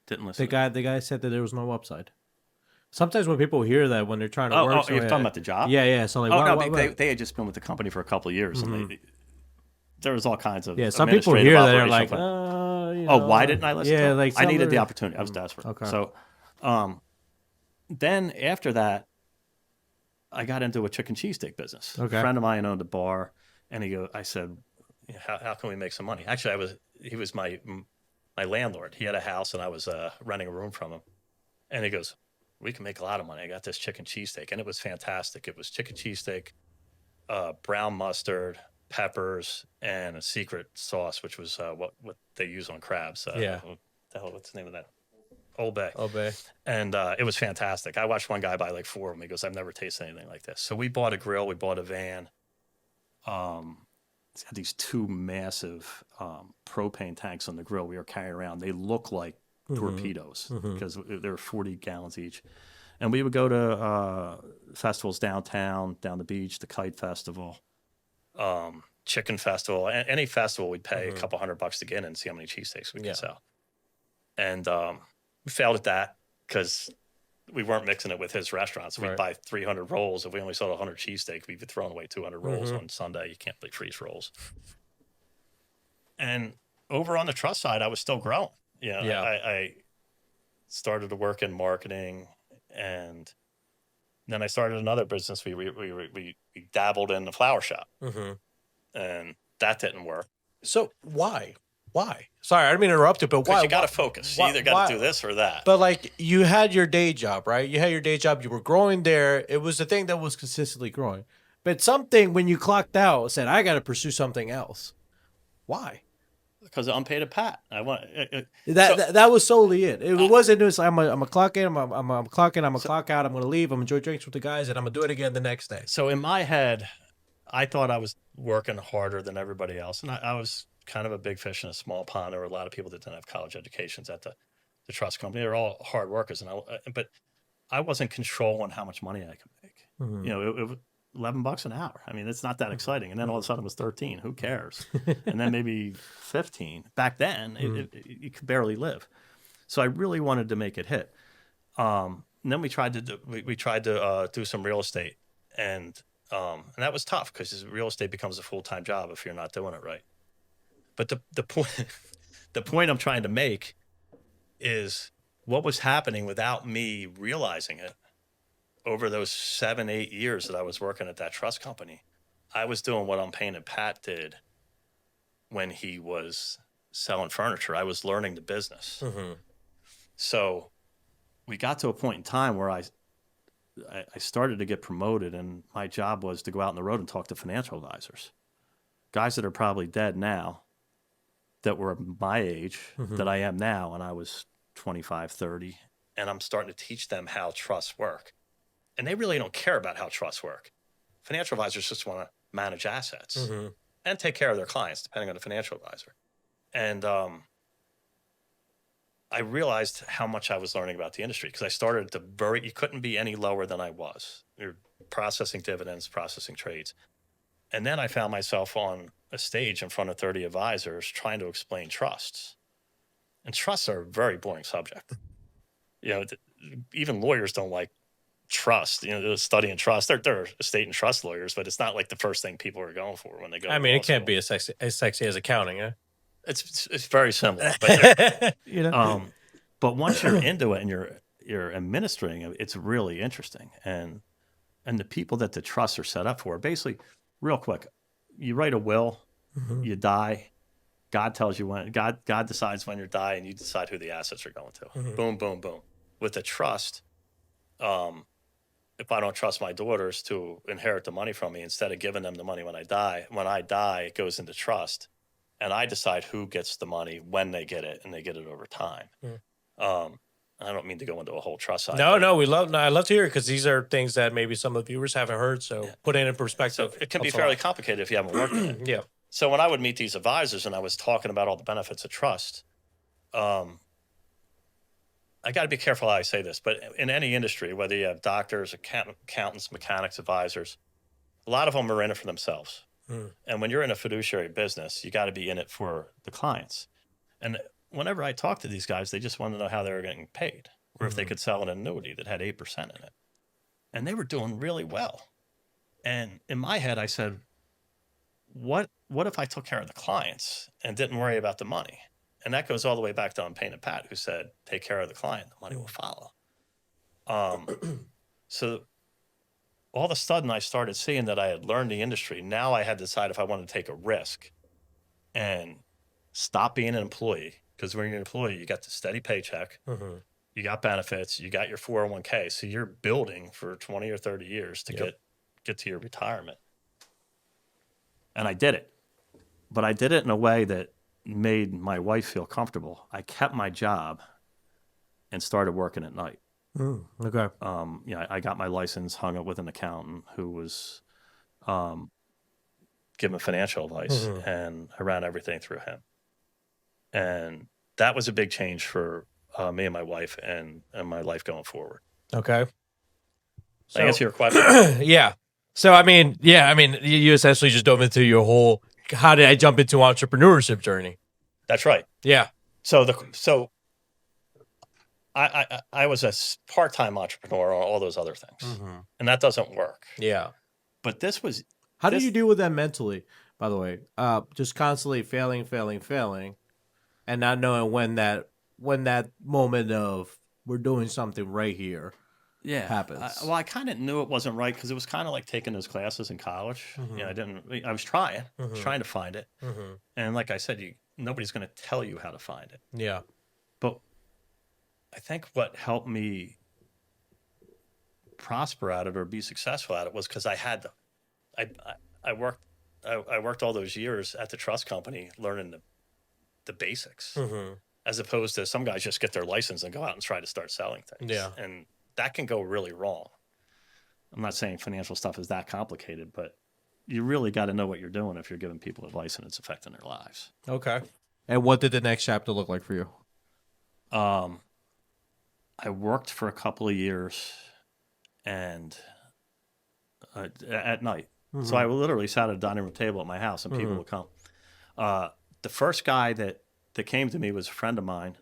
didn't listen. The guy said that there was no upside. Sometimes when people hear that when they're trying to work, you're talking about the job? Yeah. So like, They had just been with the company for a couple of years, and there was all kinds of some people hear that are like, why didn't I listen? Yeah, to like I needed the opportunity. I was desperate. Okay. So, then after that, I got into a chicken cheesesteak business. Okay. A friend of mine owned a bar, and I said, how can we make some money? Actually, he was my landlord. He had a house, and I was renting a room from him. And he goes, "We can make a lot of money. I got this chicken cheesesteak," and it was fantastic. It was chicken cheesesteak, brown mustard, peppers, and a secret sauce, which was what they use on crabs. What's the name of that? Old Bay. And it was fantastic. I watched one guy buy like 4 of them. He goes, "I've never tasted anything like this." So we bought a grill. We bought a van. It's got these 2 massive propane tanks on the grill we were carrying around. They look like torpedoes because they're 40 gallons each. And we would go to festivals downtown, down the beach, the Kite Festival, Chicken Festival, any festival. We'd pay a couple $100 to get in and see how many cheesesteaks we could sell. And we failed at that because we weren't mixing it with his restaurants. We'd buy 300 rolls. If we only sold 100 cheesesteaks, we'd be throwing away 200 rolls on Sunday. You can't really freeze rolls. And over on the trust side, I was still growing. I started to work in marketing, and then I started another business. We dabbled in the flower shop, and that didn't work. So why? Sorry, I didn't mean to interrupt you, but why? Because you got to focus. You either got to do this or that. But like, you had your day job, right? You had your day job. You were growing there. It was the thing that was consistently growing. But something when you clocked out said, "I got to pursue something else." Why? Because I'm paid a pat. I want That was solely it. It wasn't just I'm a clock in, I'm a clock in, I'm a clock out. I'm gonna leave. I'm gonna enjoy drinks with the guys, and I'm gonna do it again the next day. So in my head, I thought I was working harder than everybody else, and I was kind of a big fish in a small pond. There were a lot of people that didn't have college educations at the trust company. They're all hard workers, but I wasn't controlling how much money I could make. Mhm. You know, it was $11 an hour. I mean, it's not that exciting. And then all of a sudden it was 13. Who cares? And then maybe 15. Back then, you could barely live. So I really wanted to make it hit. And then we tried to do some real estate, and that was tough because real estate becomes a full-time job if you're not doing it right. But the point the point I'm trying to make is what was happening without me realizing it over those 7-8 years that I was working at that trust company. I was doing what Unpainted Pat did when he was selling furniture. I was learning the business. Mm-hmm. So we got to a point in time where I started to get promoted, and my job was to go out on the road and talk to financial advisors, guys that are probably dead now, that were my age, that I am now, and I was 25, 30, and I'm starting to teach them how trusts work. And they really don't care about how trusts work. Financial advisors just want to manage assets and take care of their clients, depending on the financial advisor. And I realized how much I was learning about the industry because I started at you couldn't be any lower than I was. You're processing dividends, processing trades. And then I found myself on a stage in front of 30 advisors trying to explain trusts. And trusts are a very boring subject. You know, even lawyers don't like trust. You know, they're studying trust. They're estate and trust lawyers, but it's not like the first thing people are going for when they go. I mean, it can't be as sexy as accounting, eh? It's very similar, but You know, but once you're into it and you're administering it, it's really interesting. And the people that the trusts are set up for, basically, real quick, you write a will, you die, God tells you when, God decides when you die, and you decide who the assets are going to. Boom, boom, boom. With the trust, if I don't trust my daughters to inherit the money from me, instead of giving them the money when I die, it goes into trust. And I decide who gets the money when they get it, and they get it over time. I don't mean to go into a whole trust side. No, I love to hear it because these are things that maybe some of the viewers haven't heard. So put it in perspective. So it can be fairly complicated if you haven't worked in it. Yeah. So when I would meet these advisors and I was talking about all the benefits of trust, I got to be careful how I say this, but in any industry, whether you have doctors, accountants, mechanics, advisors, a lot of them are in it for themselves. And when you're in a fiduciary business, you got to be in it for the clients. And whenever I talk to these guys, they just want to know how they were getting paid, or if they could sell an annuity that had 8% in it. And they were doing really well. And in my head, I said, what if I took care of the clients and didn't worry about the money? And that goes all the way back to Unpainted Pat, who said, take care of the client, the money will follow. So all of a sudden, I started seeing that I had learned the industry. Now I had to decide if I wanted to take a risk and stop being an employee. Because when you're an employee, you got the steady paycheck, you got benefits, you got your 401k. So you're building for 20 or 30 years to get to your retirement. And I did it. But I did it in a way that made my wife feel comfortable. I kept my job and started working at night. okay. I got my license, hung up with an accountant who was giving financial advice, and I ran everything through him. And that was a big change for me and my wife and my life going forward. Okay. Did I answer your question? Yeah. So, I mean, you essentially just dove into your whole, how did I jump into entrepreneurship journey? That's right. Yeah. So I was a part-time entrepreneur on all those other things, and that doesn't work. Yeah. But this was. How do you deal with that mentally, by the way? Just constantly failing, and not knowing when that moment of we're doing something right here happens. I kind of knew it wasn't right because it was kind of like taking those classes in college. I was trying. I was trying to find it. And like I said, nobody's going to tell you how to find it. Yeah. But I think what helped me prosper at it or be successful at it was because I had I worked all those years at the trust company learning the basics, Mm-hmm. as opposed to some guys just get their license and go out and try to start selling things. Yeah. And that can go really wrong. I'm not saying financial stuff is that complicated, but you really got to know what you're doing if you're giving people advice and it's affecting their lives. Okay. And what did the next chapter look like for you? I worked for a couple of years and at night. So I literally sat at a dining room table at my house and people would come. The first guy that came to me was a friend of mine.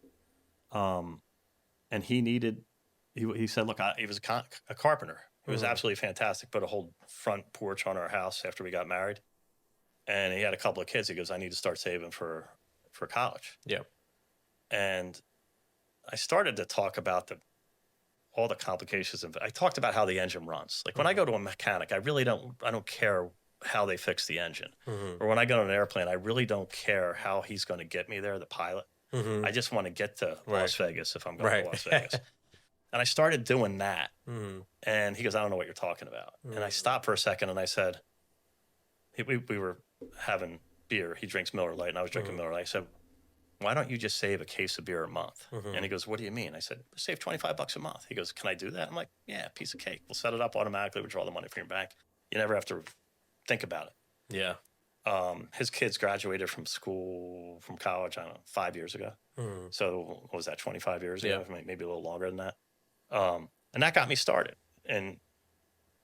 And he said, look, he was a carpenter. He was absolutely fantastic, put a whole front porch on our house after we got married. And he had a couple of kids. He goes, I need to start saving for college. Yeah. And I started to talk about all the complications. I talked about how the engine runs. Like when I go to a mechanic, I don't care how they fix the engine. Or when I go on an airplane, I really don't care how he's going to get me there, the pilot. I just want to get to Las Vegas if I'm going to Las Vegas. And I started doing that. And he goes, I don't know what you're talking about. And I stopped for a second and I said, we were having beer. He drinks Miller Lite and I was drinking Miller Lite. I said, why don't you just save a case of beer a month? And he goes, what do you mean? I said, save $25 a month. He goes, can I do that? I'm like, yeah, piece of cake. We'll set it up automatically. Withdraw the money from your bank. You never have to think about it. Yeah. His kids graduated from college, I don't know, 5 years ago. So what was that, 25 years ago? Maybe a little longer than that. And that got me started. And,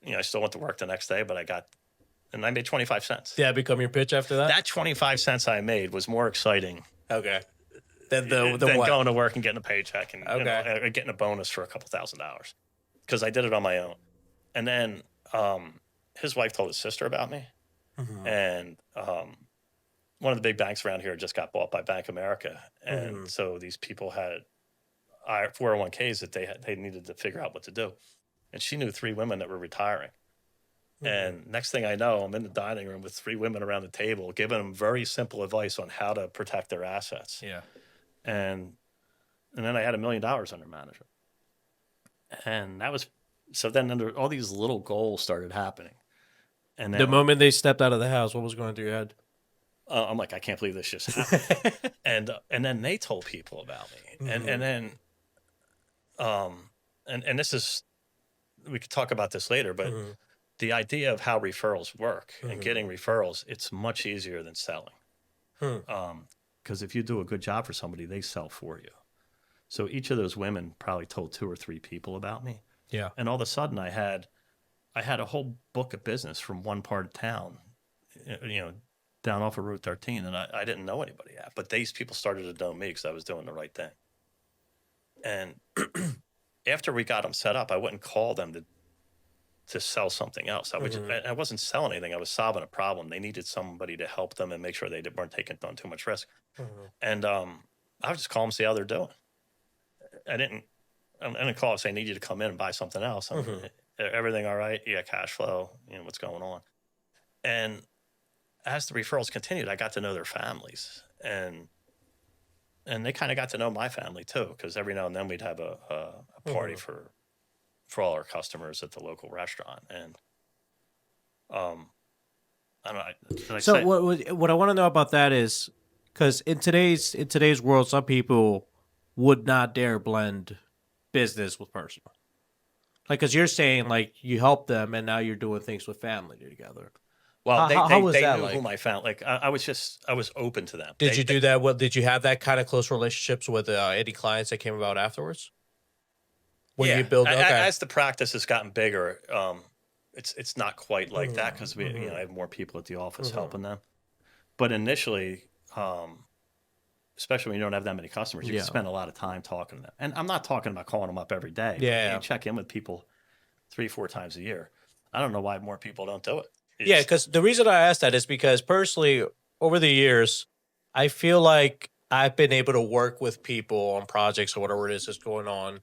I still went to work the next day, but I made 25 cents. Yeah, become your pitch after that? That 25 cents I made was more exciting Okay. than what? going to work and getting a paycheck and getting a bonus for a couple $1,000s because I did it on my own. And then his wife told his sister about me. And one of the big banks around here just got bought by Bank of America. And so these people had 401ks that they needed to figure out what to do. And she knew 3 women that were retiring. And next thing I know, I'm in the dining room with 3 women around the table, giving them very simple advice on how to protect their assets. Yeah. And then I had $1 million under management. And so then all these little goals started happening. And then The moment they stepped out of the house, what was going through your head? I'm like, I can't believe this just happened. and then they told people about me. And then, and this is, we could talk about this later, but the idea of how referrals work and getting referrals, it's much easier than selling. Because if you do a good job for somebody, they sell for you. So each of those women probably told 2 or 3 people about me. Yeah. And all of a sudden I had a whole book of business from one part of town, down off of Route 13. And I didn't know anybody yet, but these people started to know me because I was doing the right thing. And after we got them set up, I wouldn't call them to sell something else. I wasn't selling anything. I was solving a problem. They needed somebody to help them and make sure they weren't taking on too much risk. And I would just call them, see how they're doing. I didn't call and say, I need you to come in and buy something else. Everything all right? You got cash flow? What's going on? And as the referrals continued, I got to know their families. And they kind of got to know my family too, because every now and then we'd have a party for all our customers at the local restaurant. And I don't know. So what I want to know about that is, because in today's world, some people would not dare blend business with personal. Like, because you're saying like you help them, and now you're doing things with family together. Well, how was they that knew like? whom I found. Like I was open to them. Did you do that? Well, did you have that kind of close relationships with any clients that came about afterwards? When yeah. you build, okay. As the practice has gotten bigger, it's not quite like that because I have more people at the office helping them. But initially, especially when you don't have that many customers, you can spend a lot of time talking to them. And I'm not talking about calling them up every day. Yeah. You check in with people 3-4 times a year. I don't know why more people don't do it. Yeah, because the reason I asked that is because personally, over the years, I feel like I've been able to work with people on projects or whatever it is that's going on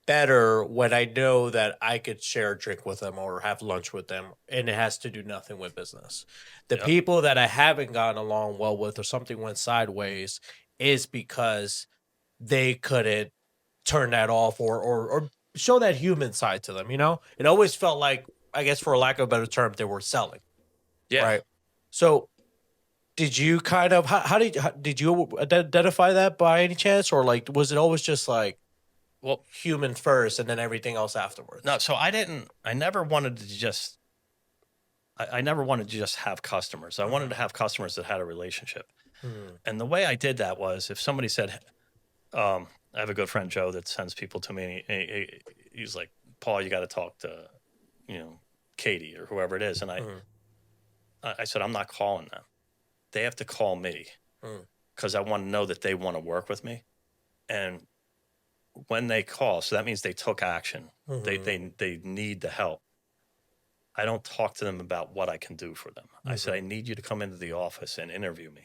better when I know that I could share a drink with them or have lunch with them, and it has to do nothing with business. The people that I haven't gotten along well with or something went sideways is because they couldn't turn that off or show that human side to them, It always felt like, I guess for a lack of a better term, they were selling. Yeah. Right. So did you kind of did you identify that by any chance, or like was it always just like Well, human first and then everything else afterwards? no, so I never wanted to just, I never wanted to just have customers. I wanted to have customers that had a relationship. And the way I did that was if somebody said, I have a good friend, Joe, that sends people to me. And he's like, Paul, you got to talk to, Katie or whoever it is. And I said, I'm not calling them. They have to call me because I want to know that they want to work with me. And when they call, so that means they took action. They need the help. I don't talk to them about what I can do for them. I said, I need you to come into the office and interview me.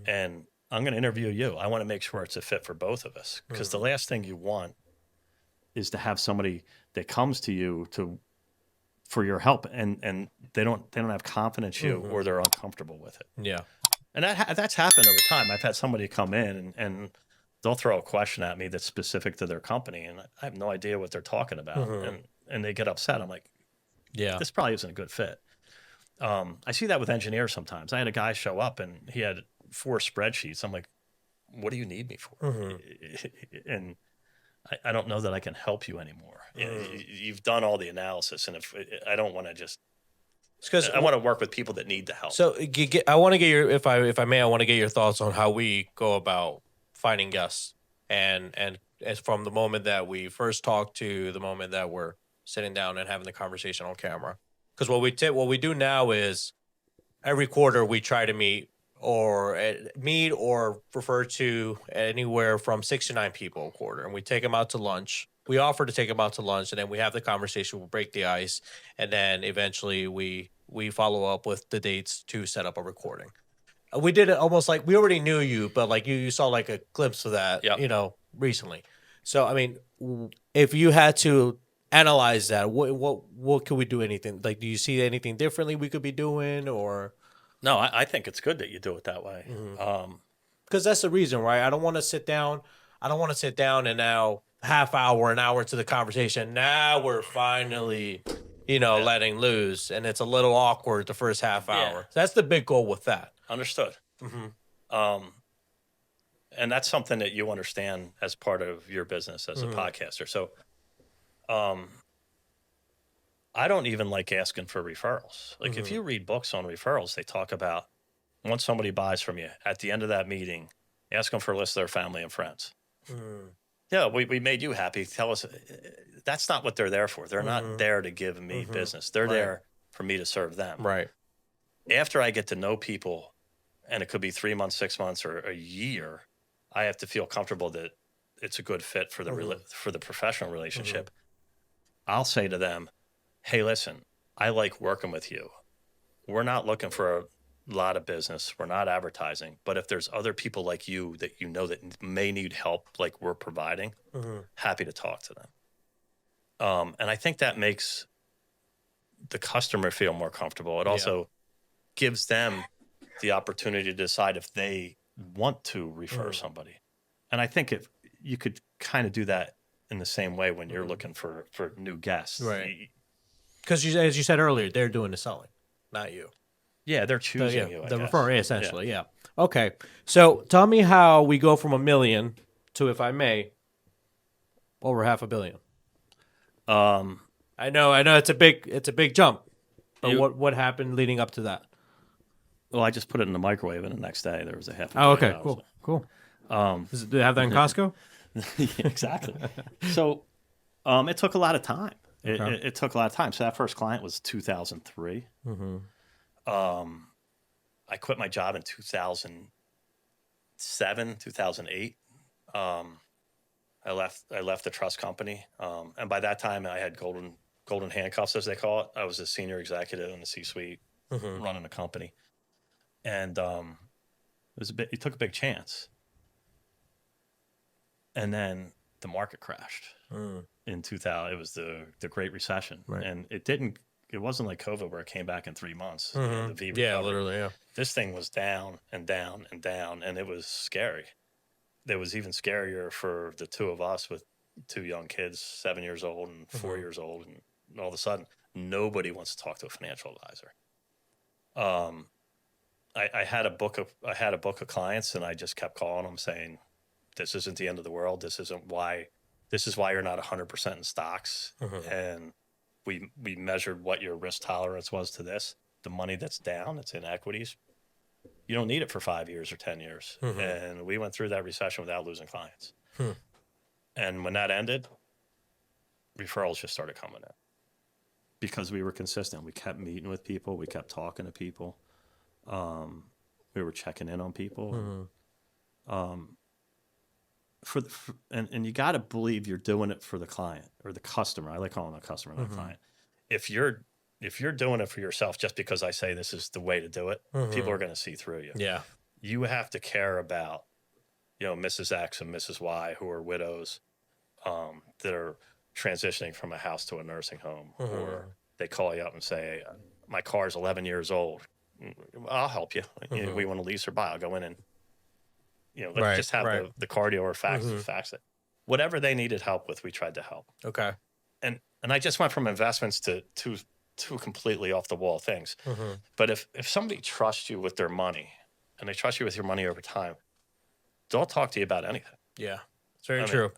And I'm going to interview you. I want to make sure it's a fit for both of us. Because the last thing you want is to have somebody that comes to you for your help and they don't have confidence in you or they're uncomfortable with it. Yeah. And that's happened over time. I've had somebody come in and they'll throw a question at me that's specific to their company, and I have no idea what they're talking about, and they get upset. I'm like, Yeah. this probably isn't a good fit. I see that with engineers sometimes. I had a guy show up and he had 4 spreadsheets. I'm like, what do you need me for? And I don't know that I can help you anymore. You've done all the analysis, and if I don't want to just, Because I want to work with people that need the help. So I want to get your, if I may, I want to get your thoughts on how we go about finding guests, and as from the moment that we first talk to the moment that we're sitting down and having the conversation on camera. Because what we do now is every quarter we try to meet or refer to anywhere from 6 to 9 people a quarter, and we take them out to lunch. We offer to take them out to lunch, and then we have the conversation. We'll break the ice, and then eventually we follow up with the dates to set up a recording. We did it almost like we already knew you, but like you saw like a glimpse of that, Yep. Recently. So I mean, if you had to analyze that, what could we do? Anything like, do you see anything differently we could be doing, or? No, I think it's good that you do it that way. Because that's the reason, right? I don't want to sit down and now half hour, an hour into the conversation, now we're finally, letting loose, and it's a little awkward the first half hour. That's the big goal with that. Understood. And that's something that you understand as part of your business as a podcaster. So I don't even like asking for referrals. Like if you read books on referrals, they talk about once somebody buys from you, at the end of that meeting, ask them for a list of their family and friends. Yeah, we made you happy. Tell us. That's not what they're there for. They're not there to give me business. They're there for me to serve them. Right. After I get to know people, and it could be 3 months, 6 months, or a year, I have to feel comfortable that it's a good fit for the professional relationship. I'll say to them, hey, listen, I like working with you. We're not looking for a lot of business. We're not advertising. But if there's other people like you that that may need help like we're providing, happy to talk to them. And I think that makes the customer feel more comfortable. It also gives them the opportunity to decide if they want to refer somebody. And I think if you could kind of do that in the same way when you're looking for new guests. Right. Because as you said earlier, they're doing the selling, not you. Yeah, they're choosing you. The referral, essentially, yeah. Okay, so tell me how we go from $1 million to, if I may, over $500 million. I know, it's a big jump. But what happened leading up to that? Well, I just put it in the microwave, and the next day there was a $500 million. Oh, okay, cool. Do they have that in Costco? Yeah, exactly. So, it took a lot of time. It took a lot of time. So that first client was 2003. I quit my job in 2007, 2008. I left the trust company, and by that time I had golden handcuffs, as they call it. I was a senior executive in the C-suite, running a company, and it took a big chance. And then the market crashed in 2000. It was the Great Recession, and it wasn't like COVID where it came back in 3 months. The V recovery. Literally, yeah. This thing was down and down and down, and it was scary. It was even scarier for the two of us with 2 young kids, 7 years old and 4 years old, and all of a sudden, nobody wants to talk to a financial advisor. I had a book of clients, and I just kept calling them saying, "This isn't the end of the world. This is why you're not 100% in stocks." And we measured what your risk tolerance was to this. The money that's down, it's in equities. You don't need it for 5 years or 10 years. And we went through that recession without losing clients. And when that ended, referrals just started coming in because we were consistent. We kept meeting with people. We kept talking to people. We were checking in on people. And you got to believe you're doing it for the client or the customer. I like calling it a customer, not a client. If you're doing it for yourself just because I say this is the way to do it, people are going to see through you. Yeah. You have to care about, Mrs. X and Mrs. Y, who are widows, that are transitioning from a house to a nursing home, or they call you up and say, "My car's 11 years old. I'll help you. We want to lease or buy. I'll go in and, let's just have the cardio or fax it. Whatever they needed help with, we tried to help. Okay. And I just went from investments to two completely off the wall things. But if somebody trusts you with their money, and they trust you with your money over time, they'll talk to you about anything. Yeah. It's very true.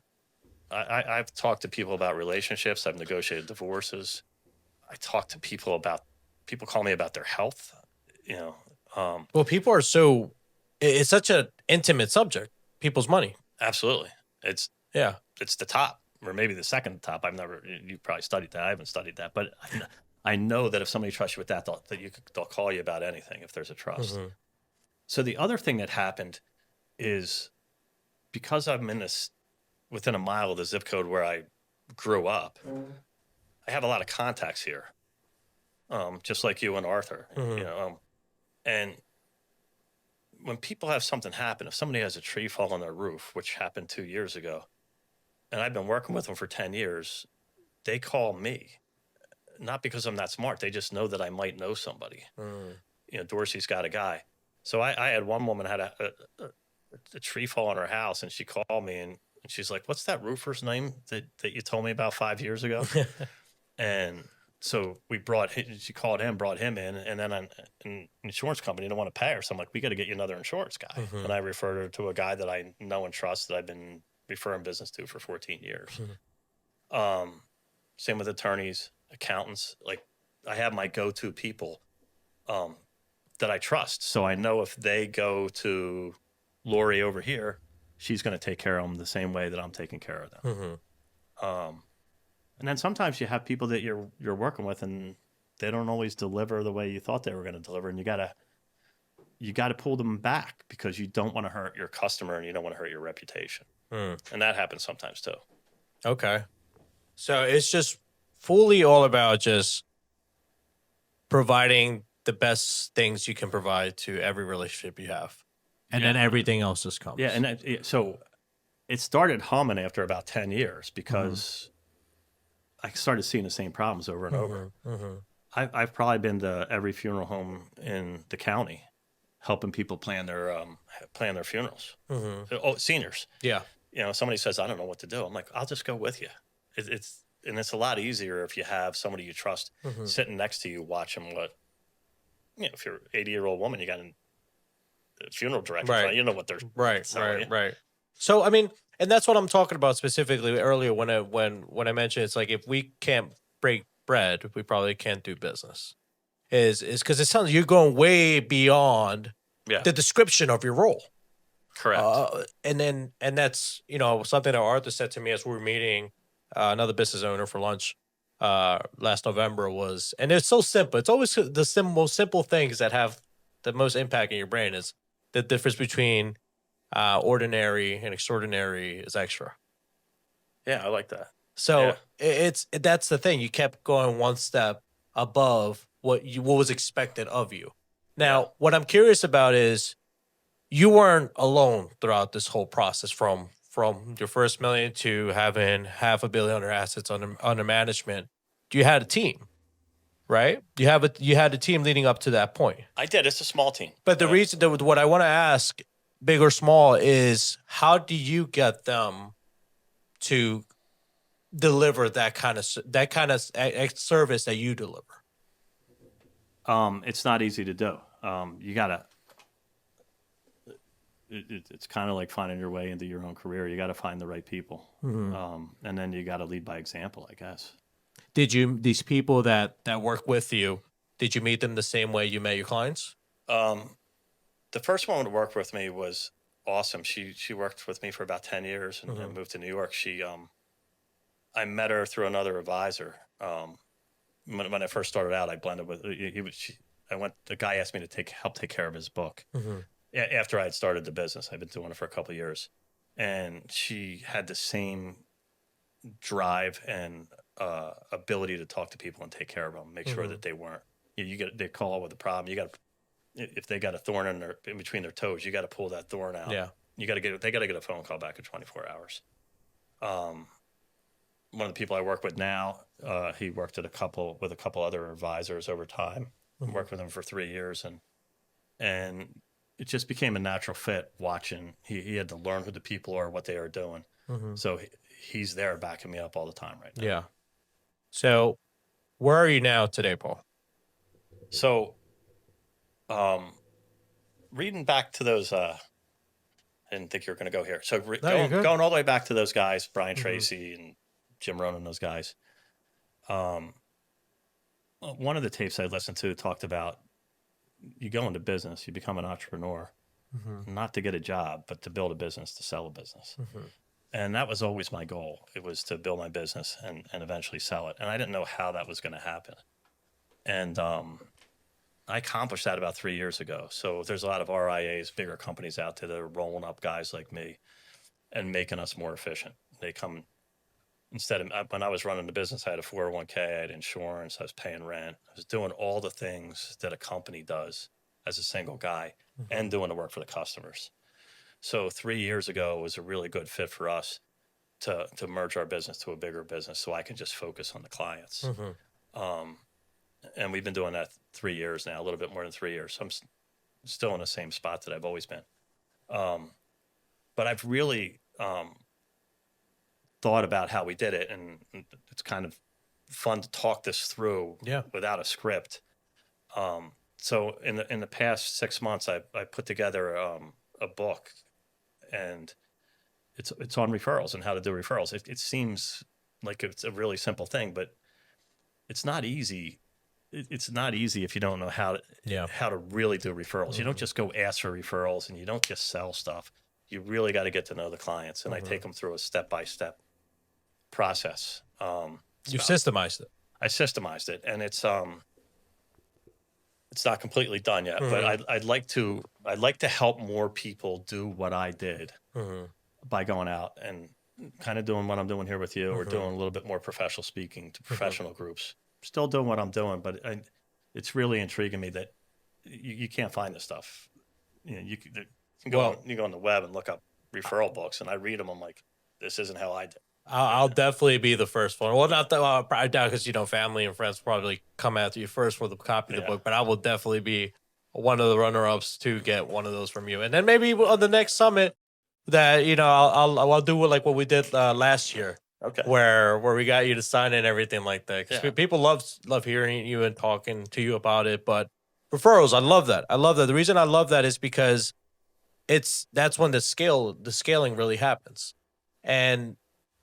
I've talked to people about relationships. I've negotiated divorces. I talk to people call me about their health. Well, people are it's such an intimate subject, people's money. Absolutely. It's Yeah. the top, or maybe the second top. You probably studied that. I haven't studied that, but I know that if somebody trusts you with that, they'll call you about anything if there's a trust. So the other thing that happened is, because I'm within a mile of the zip code where I grew up, I have a lot of contacts here, just like you and Arthur. And when people have something happen, if somebody has a tree fall on their roof, which happened 2 years ago, and I've been working with them for 10 years, they call me, not because I'm that smart. They just know that I might know somebody. Dorsey's got a guy. So I had one woman had a tree fall on her house, and she called me, and she's like, "What's that roofer's name that you told me about 5 years ago?" And so she called him, brought him in, and then an insurance company didn't want to pay her. So I'm like, "We got to get you another insurance guy." And I referred her to a guy that I know and trust, that I've been referring business to for 14 years. Same with attorneys, accountants. Like, I have my go-to people that I trust. So I know if they go to Lori over here, she's going to take care of them the same way that I'm taking care of them. And then sometimes you have people that you're working with, and they don't always deliver the way you thought they were going to deliver, and you gotta pull them back, because you don't want to hurt your customer and you don't want to hurt your reputation. And that happens sometimes too. Okay. So it's just fully all about just providing the best things you can provide to every relationship you have. And then everything else just comes. Yeah, and so it started humming after about 10 years, because I started seeing the same problems over and over. I've probably been to every funeral home in the county, helping people plan their funerals. Seniors. Yeah. Somebody says, "I don't know what to do." I'm like, "I'll just go with you." It's a lot easier if you have somebody you trust sitting next to you, watching what, if you're an 80-year-old woman, you got a funeral director, right? You know what they're right. So, I mean, and that's what I'm talking about specifically earlier when I mentioned, it's like, if we can't break bread, we probably can't do business. Is because it sounds like you're going way beyond the description of your role. Correct. And that's, something that Arthur said to me as we were meeting another business owner for lunch last November and it's so simple. It's always the most simple things that have the most impact in your brain. Is the difference between ordinary and extraordinary is extra. Yeah, I like that. So that's the thing. You kept going one step above what was expected of you. Now, what I'm curious about is, you weren't alone throughout this whole process, from your first million to having $500 million assets under management. You had a team, right? You had a team leading up to that point. I did. It's a small team. But the reason that what I want to ask, big or small, is how do you get them to deliver that kind of service that you deliver? It's not easy to do. You gotta it's kind of like finding your way into your own career. You got to find the right people, and then you got to lead by example, I guess. These people that work with you, did you meet them the same way you met your clients? The first woman to work with me was awesome. She worked with me for about 10 years and moved to New York. I met her through another advisor. When I first started out, I blended with the guy asked me to help take care of his book. After I had started the business. I've been doing it for a couple of years, and she had the same drive and ability to talk to people and take care of them, make sure that they weren't. They call with a problem. You got to, if they got a thorn in between their toes, you got to pull that thorn out. Yeah, they got to get a phone call back in 24 hours. One of the people I work with now, he worked with a couple other advisors over time. Worked with them for 3 years, and it just became a natural fit. Watching, he had to learn who the people are, what they are doing. So he's there backing me up all the time right now. yeah. So, where are you now today, Paul? So, reading back to those, I didn't think you were going to go here. So going all the way back to those guys, Brian Tracy and Jim Rohn and those guys. One of the tapes I listened to talked about you go into business, you become an entrepreneur, not to get a job, but to build a business, to sell a business. And that was always my goal. It was to build my business and eventually sell it. And I didn't know how that was going to happen. And I accomplished that about 3 years ago. So there's a lot of RIAs, bigger companies out there that are rolling up guys like me and making us more efficient. They come, when I was running the business, I had a 401k, I had insurance, I was paying rent. I was doing all the things that a company does as a single guy and doing the work for the customers. So 3 years ago was a really good fit for us to merge our business to a bigger business so I can just focus on the clients. And we've been doing that 3 years now, a little bit more than 3 years. So I'm still in the same spot that I've always been. But I've really thought about how we did it, and it's kind of fun to talk this through without a script. So in the past 6 months, I put together a book, and it's on referrals and how to do referrals. It seems like it's a really simple thing, but it's not easy. It's not easy if you don't know how to really do referrals. You don't just go ask for referrals, and you don't just sell stuff. You really got to get to know the clients, and I take them through a step-by-step process. You've systemized it. I systemized it, and it's not completely done yet, but I'd like to help more people do what I did by going out and kind of doing what I'm doing here with you, or doing a little bit more professional speaking to professional groups. Still doing what I'm doing, but it's really intriguing me that you can't find this stuff. You can go on the web and look up referral books, and I read them. I'm like, this isn't how I did. I'll definitely be the first one. Well, not that I doubt, because family and friends probably come after you first for the copy of the book, but I will definitely be one of the runner-ups to get one of those from you. And then maybe on the next summit, that I'll do like what we did last year. Okay. Where we got you to sign and everything like that. Because people love hearing you and talking to you about it. But referrals, I love that. The reason I love that is because that's when the scaling really happens. And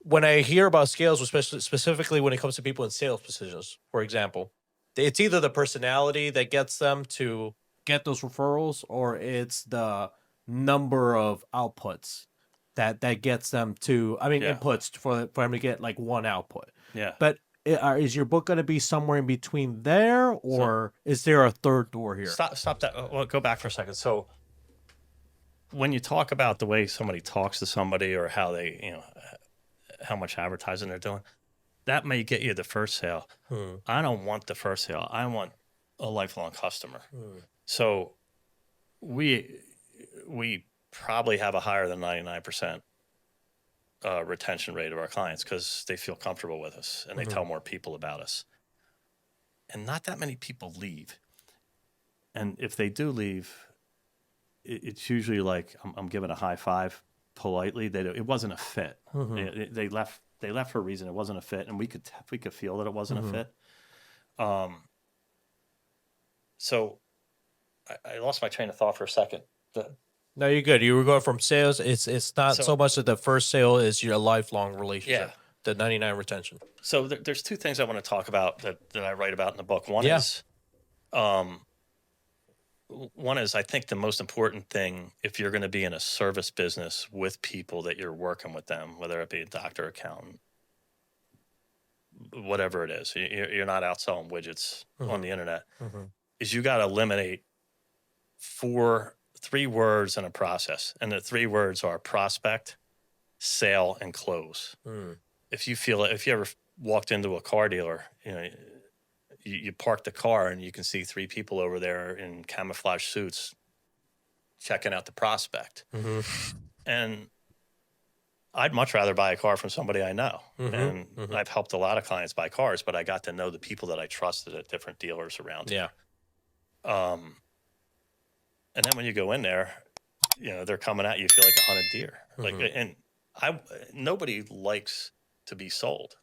when I hear about scales, especially specifically when it comes to people in sales positions, for example, it's either the personality that gets them to Get those referrals, or it's the number of outputs that gets them to, inputs for them to get like one output. Yeah. But is your book going to be somewhere in between there, or is there a third door here? Stop that. Well, go back for a second. So when you talk about the way somebody talks to somebody, or how they, how much advertising they're doing, that may get you the first sale. I don't want the first sale. I want a lifelong customer. So we probably have a higher than 99% retention rate of our clients, because they feel comfortable with us and they tell more people about us. And not that many people leave. And if they do leave, it's usually like I'm giving a high five politely. It wasn't a fit. They left for a reason. It wasn't a fit, and we could feel that it wasn't a fit. So I lost my train of thought for a second. No, you're good. You were going from sales. It's not so much that the first sale is your lifelong relationship. Yeah. The 99 retention. So there's two things I want to talk about that I write about in the book. One is I think the most important thing if you're going to be in a service business with people that you're working with them, whether it be a doctor, accountant, whatever it is, you're not out selling widgets on the internet, is you got to eliminate three words in a process. And the three words are prospect, sale, and close. If you ever walked into a car dealer, you park the car and you can see three people over there in camouflage suits checking out the prospect. And I'd much rather buy a car from somebody I know. And I've helped a lot of clients buy cars, but I got to know the people that I trusted at different dealers around. Yeah. And then when you go in there, they're coming at you, you feel like a hunted deer. And nobody likes to be sold.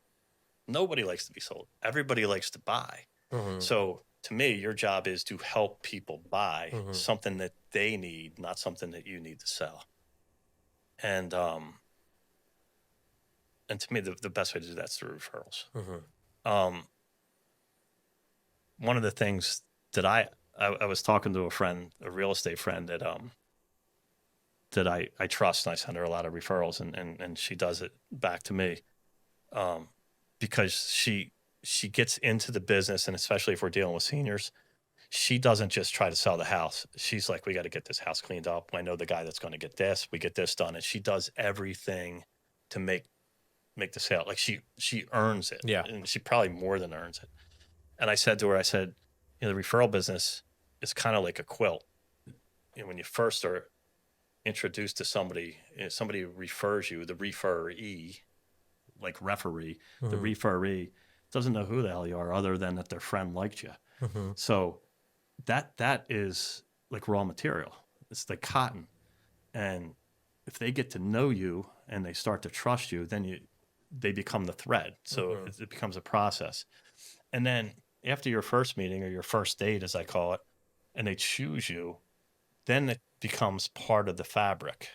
Nobody likes to be sold. Everybody likes to buy. So to me, your job is to help people buy something that they need, not something that you need to sell. And to me, the best way to do that is through referrals. One of the things that I was talking to a friend, a real estate friend that I trust, and I send her a lot of referrals, and she does it back to me. Because she gets into the business, and especially if we're dealing with seniors, she doesn't just try to sell the house. She's like, we got to get this house cleaned up. I know the guy that's going to get this. We get this done, and she does everything to make the sale. Like she earns it. Yeah, and she probably more than earns it. And I said to her, the referral business is kind of like a quilt. When you first are introduced to somebody, somebody refers you, the referee. Like referee, the referee doesn't know who the hell you are other than that their friend liked you. So that is like raw material. It's the cotton. And if they get to know you and they start to trust you, then they become the thread. So it becomes a process. And then after your first meeting or your first date, as I call it, and they choose you, then it becomes part of the fabric.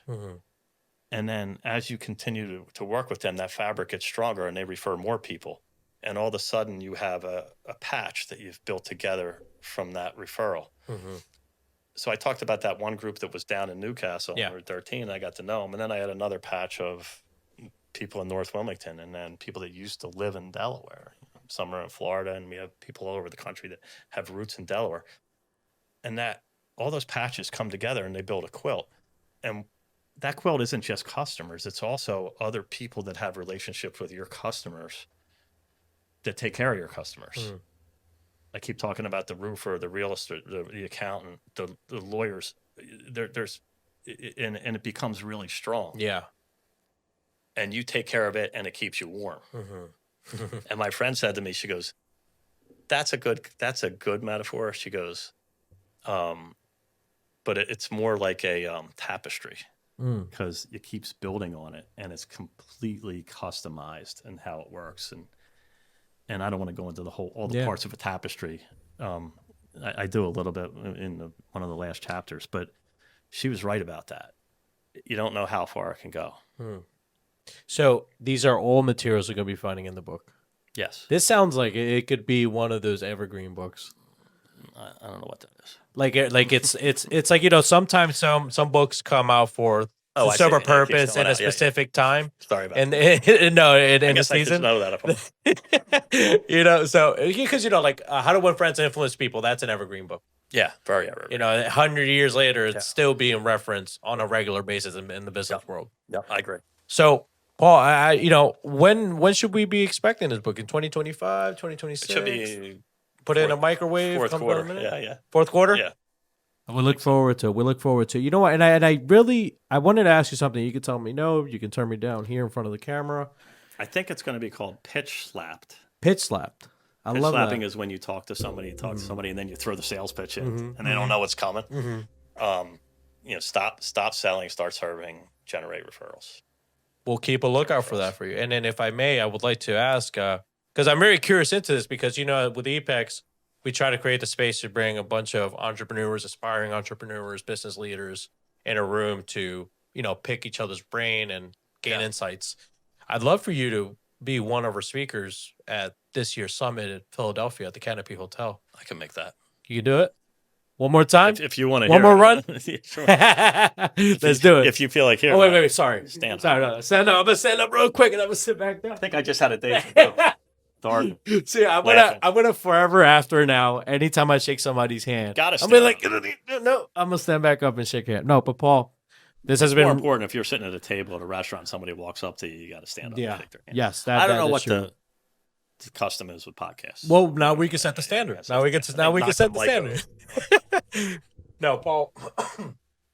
And then as you continue to work with them, that fabric gets stronger and they refer more people. And all of a sudden you have a patch that you've built together from that referral. So I talked about that one group that was down in Newcastle, or 13, I got to know them. And then I had another patch of people in North Wilmington and then people that used to live in Delaware. Some are in Florida, and we have people all over the country that have roots in Delaware. And that all those patches come together and they build a quilt. And that quilt isn't just customers. It's also other people that have relationships with your customers that take care of your customers. I keep talking about the roofer, the real estate, the accountant, the lawyers. And it becomes really strong. Yeah. And you take care of it and it keeps you warm. And my friend said to me, she goes, that's a good metaphor. She goes, but it's more like a tapestry. Because it keeps building on it and it's completely customized in how it works. And I don't want to go into all the parts of a tapestry. I do a little bit in one of the last chapters, but she was right about that. You don't know how far it can go. So these are all materials we're going to be finding in the book. Yes. This sounds like it could be one of those evergreen books. I don't know what that is. Like it's like, sometimes some books come out for I see. serve a It keeps purpose going in a out. Yeah, specific time. Sorry about And that. no, in I the guess I just season. know that. So because How to Win Friends and Influence People, that's an evergreen book. Yeah, very evergreen. 100 years later, it's still being referenced on a regular basis in the business world. Yeah, I agree. So, Paul, when should we be expecting this book? In 2025, 2026? It should be put it in a microwave. fourth comes out in a quarter. minute? Yeah. Fourth quarter? Yeah. We look forward to. You know what? And I wanted to ask you something. You could tell me no. You can turn me down here in front of the camera. I think it's going to be called pitch slapped. Pitch slapped. I Pitch love slapping that. is when you talk to somebody, and then you throw the sales pitch in, and they don't know what's coming. Stop selling, start serving, generate referrals. We'll keep a lookout for that for you. And then if I may, I would like to ask, because I'm very curious into this, because, with Apex, we try to create the space to bring a bunch of entrepreneurs, aspiring entrepreneurs, business leaders in a room to, pick each other's brain and gain insights. I'd love for you to be one of our speakers at this year's summit in Philadelphia at the Canopy Hotel. I can make that. You can do it? One more time? If you want to One hear more it. run? Yeah, sure. Let's do it. If you feel like hearing Oh, wait, it. wait, sorry. Stand up. Sorry, no. Stand up. I'm going to stand up real quick and I'm going to sit back down. I think I just had a day. Darn. See, Laughing. I'm gonna forever after now. Anytime I shake somebody's hand, Gotta I'm gonna stand no. I'm gonna stand back up and shake your hand. No, but Paul, this has More been important if you're sitting at a table at a restaurant, somebody walks up to you, you got to stand up and shake their hand. yes. I don't know that what is true. the custom is with podcasts. Well, now we can set the standard. Now we can set the Knock standard. No, Paul.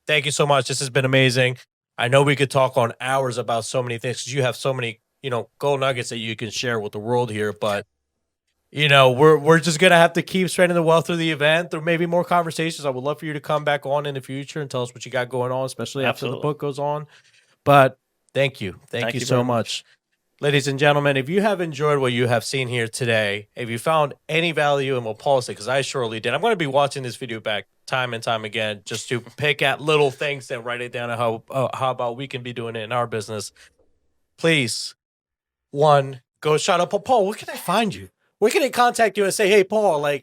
Thank you so much. This has been amazing. I know we could talk on hours about so many things because you have so many, gold nuggets that you can share with the world here. But we're just gonna have to keep spreading the wealth through the event. There may be more conversations. I would love for you to come back on in the future and tell us what you got going on, especially after the book goes on. But thank you you so very much. Ladies and gentlemen, if you have enjoyed what you have seen here today, if you found any value in what Paul said, because I surely did, I'm going to be watching this video back time and time again just to pick at little things and write it down and how about we can be doing it in our business. Please, one, go shout out Paul. Where can I find you? Where can I contact you and say, hey, Paul, I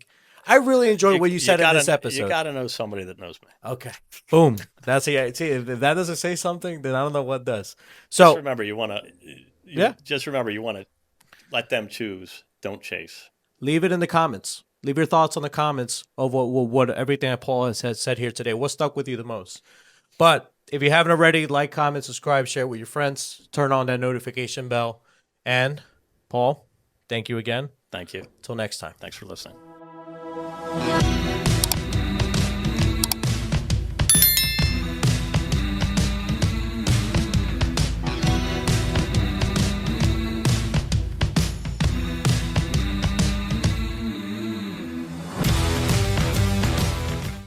really enjoyed what you said in this episode. You got to know somebody that knows me. Okay. Boom. That's it. See, if that doesn't say something, then I don't know what does. So Just remember, you want to let them choose. Don't chase. leave it in the comments. Leave your thoughts on the comments of what everything that Paul has said here today. What stuck with you the most? But if you haven't already, like, comment, subscribe, share it with your friends. Turn on that notification bell. And Paul, thank you again. Thank you. Till next time. Thanks for listening.